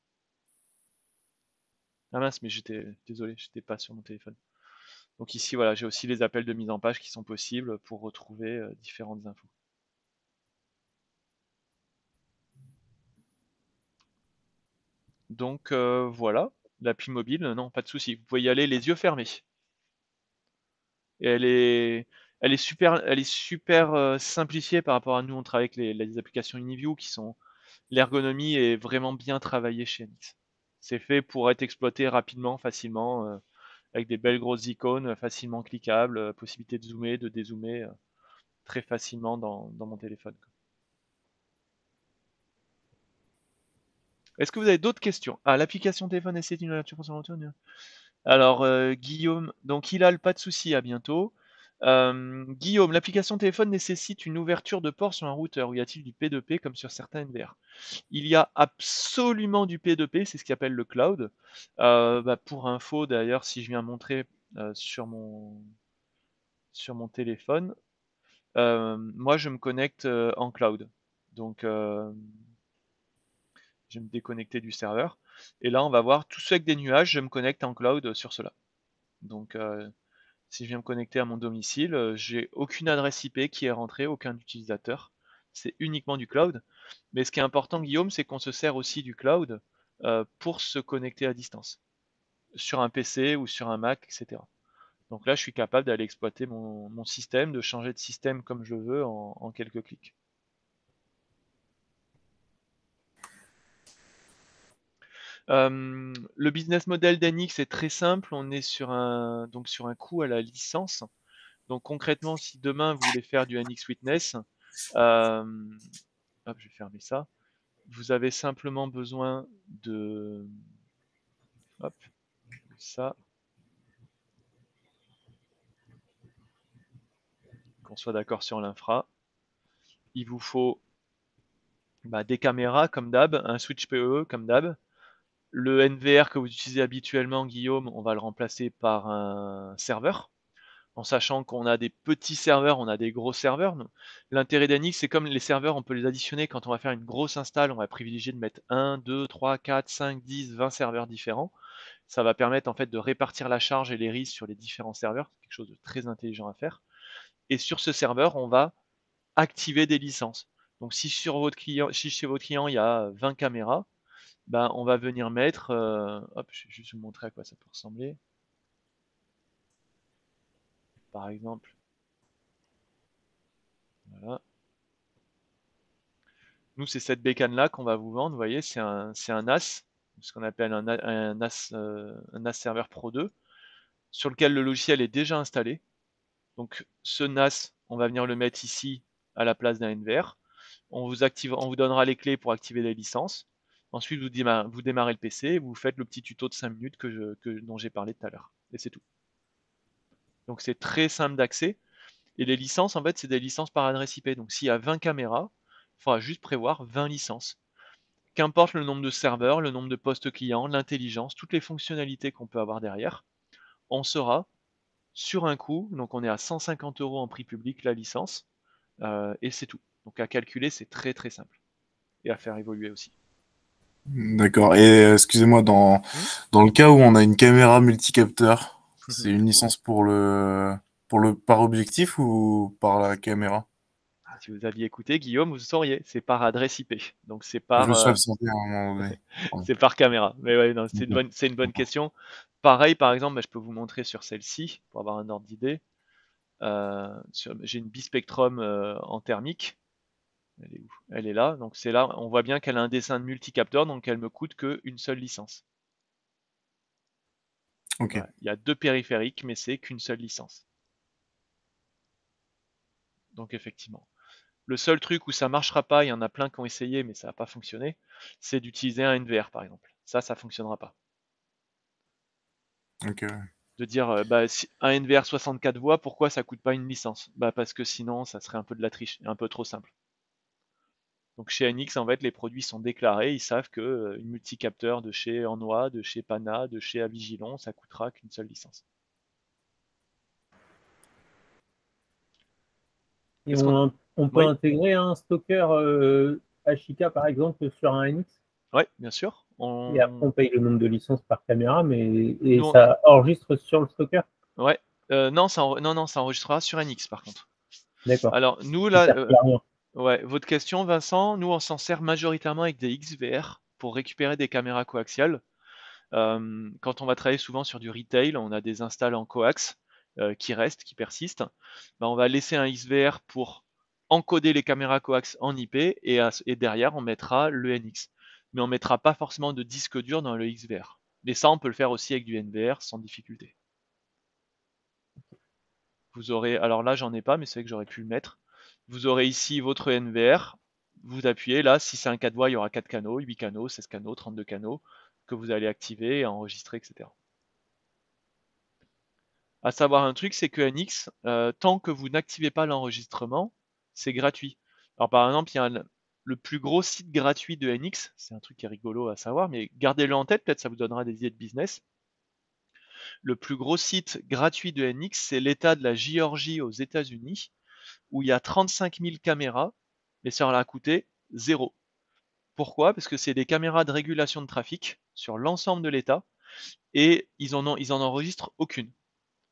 Ah mince, mais désolé, j'étais pas sur mon téléphone. Donc ici, voilà, j'ai aussi les appels de mise en page qui sont possibles pour retrouver différentes infos. Donc voilà, l'appli mobile, non, pas de souci. Vous pouvez y aller les yeux fermés. Et elle est super simplifiée par rapport à nous. On travaille avec les applications Uniview qui sont, l'ergonomie est vraiment bien travaillée chez NX. C'est fait pour être exploité rapidement, facilement, avec des belles grosses icônes, facilement cliquables, possibilité de zoomer, de dézoomer très facilement dans mon téléphone. Est-ce que vous avez d'autres questions? Ah, l'application téléphone essaie une nature concernant. Alors, Guillaume, donc il a le pas de souci, à bientôt. Guillaume, l'application téléphone nécessite une ouverture de port sur un routeur. Ou y a-t-il du P2P comme sur certains NVR? Il y a absolument du P2P, c'est ce qu'on appelle le cloud. Pour info, d'ailleurs, si je viens montrer sur mon téléphone, moi je me connecte en cloud. Donc, je vais me déconnecter du serveur. Et là, on va voir tout ce avec des nuages, je me connecte en cloud sur cela. Donc, si je viens me connecter à mon domicile, j'ai aucune adresse IP qui est rentrée, aucun utilisateur. C'est uniquement du cloud. Mais ce qui est important, Guillaume, c'est qu'on se sert aussi du cloud pour se connecter à distance, sur un PC ou sur un Mac, etc. Donc là, je suis capable d'aller exploiter mon système, de changer de système comme je veux en quelques clics. Le business model d'NX est très simple. On est sur un coût à la licence. Donc concrètement, si demain vous voulez faire du NX Witness, hop, je vais fermer ça. Vous avez simplement besoin de, hop, ça, qu'on soit d'accord sur l'infra. Il vous faut des caméras comme d'hab, un switch PoE comme d'hab. Le NVR que vous utilisez habituellement, Guillaume, on va le remplacer par un serveur. En sachant qu'on a des petits serveurs, on a des gros serveurs. L'intérêt d'NX, c'est comme les serveurs, on peut les additionner quand on va faire une grosse install, on va privilégier de mettre 1, 2, 3, 4, 5, 10, 20 serveurs différents. Ça va permettre en fait de répartir la charge et les risques sur les différents serveurs, c'est quelque chose de très intelligent à faire. Et sur ce serveur, on va activer des licences. Donc si chez votre client il y a 20 caméras, on va venir mettre, hop, je vais juste vous montrer à quoi ça peut ressembler. Par exemple, voilà. Nous, c'est cette bécane-là qu'on va vous vendre. Vous voyez, c'est un NAS, ce qu'on appelle un NAS Server Pro 2, sur lequel le logiciel est déjà installé. Donc, ce NAS, on va venir le mettre ici à la place d'un NVR. On vous donnera les clés pour activer les licences. Ensuite, vous démarrez le PC, vous faites le petit tuto de 5 minutes dont j'ai parlé tout à l'heure. Et c'est tout. Donc, c'est très simple d'accès. Et les licences, en fait, c'est des licences par adresse IP. Donc, s'il y a 20 caméras, il faudra juste prévoir 20 licences. Qu'importe le nombre de serveurs, le nombre de postes clients, l'intelligence, toutes les fonctionnalités qu'on peut avoir derrière, on sera sur un coût, donc on est à 150 € en prix public la licence, et c'est tout. Donc à calculer, c'est très très simple, et à faire évoluer aussi. D'accord. Et excusez-moi, dans le cas où on a une caméra multicapteur, c'est une licence pour le par objectif ou par la caméra? Si vous aviez écouté, Guillaume, vous sauriez, c'est par adresse IP. Donc c'est Je me par, suis absenté à un moment donné. Pardon. c'est par caméra. Mais ouais, non, D'accord. c'est une bonne question. Pareil, par exemple, bah, je peux vous montrer sur celle-ci pour avoir un ordre d'idée. J'ai une bispectrum en thermique. Elle est où? Elle est là. Donc c'est là, on voit bien qu'elle a un dessin de multicapteur, donc elle me coûte qu'une seule licence. Ok. Voilà. Il y a 2 périphériques, mais c'est qu'une seule licence. Donc effectivement. Le seul truc où ça marchera pas, il y en a plein qui ont essayé, mais ça n'a pas fonctionné, c'est d'utiliser un NVR par exemple. Ça fonctionnera pas. Ok. De dire bah, un NVR 64 voix, pourquoi ça coûte pas une licence? Bah parce que sinon ça serait un peu de la triche, un peu trop simple. Donc chez NX, en fait, les produits sont déclarés, ils savent que une multicapteur de chez Annois, de chez Pana, de chez Avigilon, ça coûtera qu'une seule licence. Et Est-ce qu'on... on peut Oui, intégrer un stocker HIK par exemple sur un NX ouais, bien sûr. et après on paye le nombre de licences par caméra, et Nous, ça enregistre sur le stocker. ouais. Non, non, ça enregistrera sur NX par contre. D'accord. Alors nous Ça là, sert plus à rien. ouais, votre question, Vincent, nous on s'en sert majoritairement avec des XVR pour récupérer des caméras coaxiales. Quand on va travailler souvent sur du retail, on a des installs en coax qui restent, qui persistent. Ben, on va laisser un XVR pour encoder les caméras coax en IP et derrière on mettra le NX. Mais on mettra pas forcément de disque dur dans le XVR. Mais ça, on peut le faire aussi avec du NVR sans difficulté. Vous aurez, alors là j'en ai pas, mais c'est vrai que j'aurais pu le mettre. Vous aurez ici votre NVR, vous appuyez là, si c'est un 4 voies, il y aura 4 canaux, 8 canaux, 16 canaux, 32 canaux, que vous allez activer, enregistrer, etc. À savoir un truc, c'est que NX, tant que vous n'activez pas l'enregistrement, c'est gratuit. Alors par exemple, il y a le plus gros site gratuit de NX, c'est un truc qui est rigolo à savoir, mais gardez-le en tête, peut-être ça vous donnera des idées de business. Le plus gros site gratuit de NX, c'est l'État de la Géorgie aux États-Unis, où il y a 35 000 caméras, mais ça leur a coûté 0. Pourquoi? Parce que c'est des caméras de régulation de trafic sur l'ensemble de l'État, et ils en enregistrent aucune.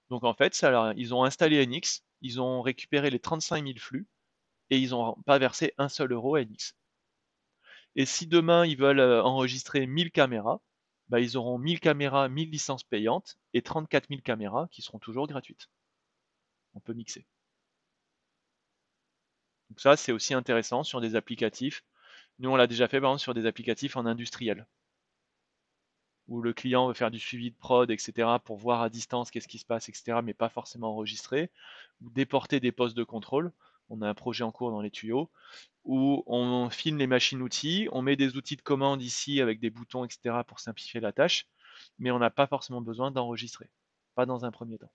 Donc en fait, ils ont installé NX, ils ont récupéré les 35 000 flux, et ils n'ont pas versé un seul euro à NX. Et si demain ils veulent enregistrer 1000 caméras, bah, ils auront 1000 caméras, 1000 licences payantes, et 34 000 caméras qui seront toujours gratuites. On peut mixer. Donc ça, c'est aussi intéressant sur des applicatifs. Nous, on l'a déjà fait par exemple sur des applicatifs en industriel, où le client veut faire du suivi de prod, etc., pour voir à distance qu'est-ce qui se passe, etc., mais pas forcément enregistrer, ou déporter des postes de contrôle. On a un projet en cours dans les tuyaux, où on filme les machines-outils, on met des outils de commande ici avec des boutons, etc., pour simplifier la tâche, mais on n'a pas forcément besoin d'enregistrer, pas dans un premier temps.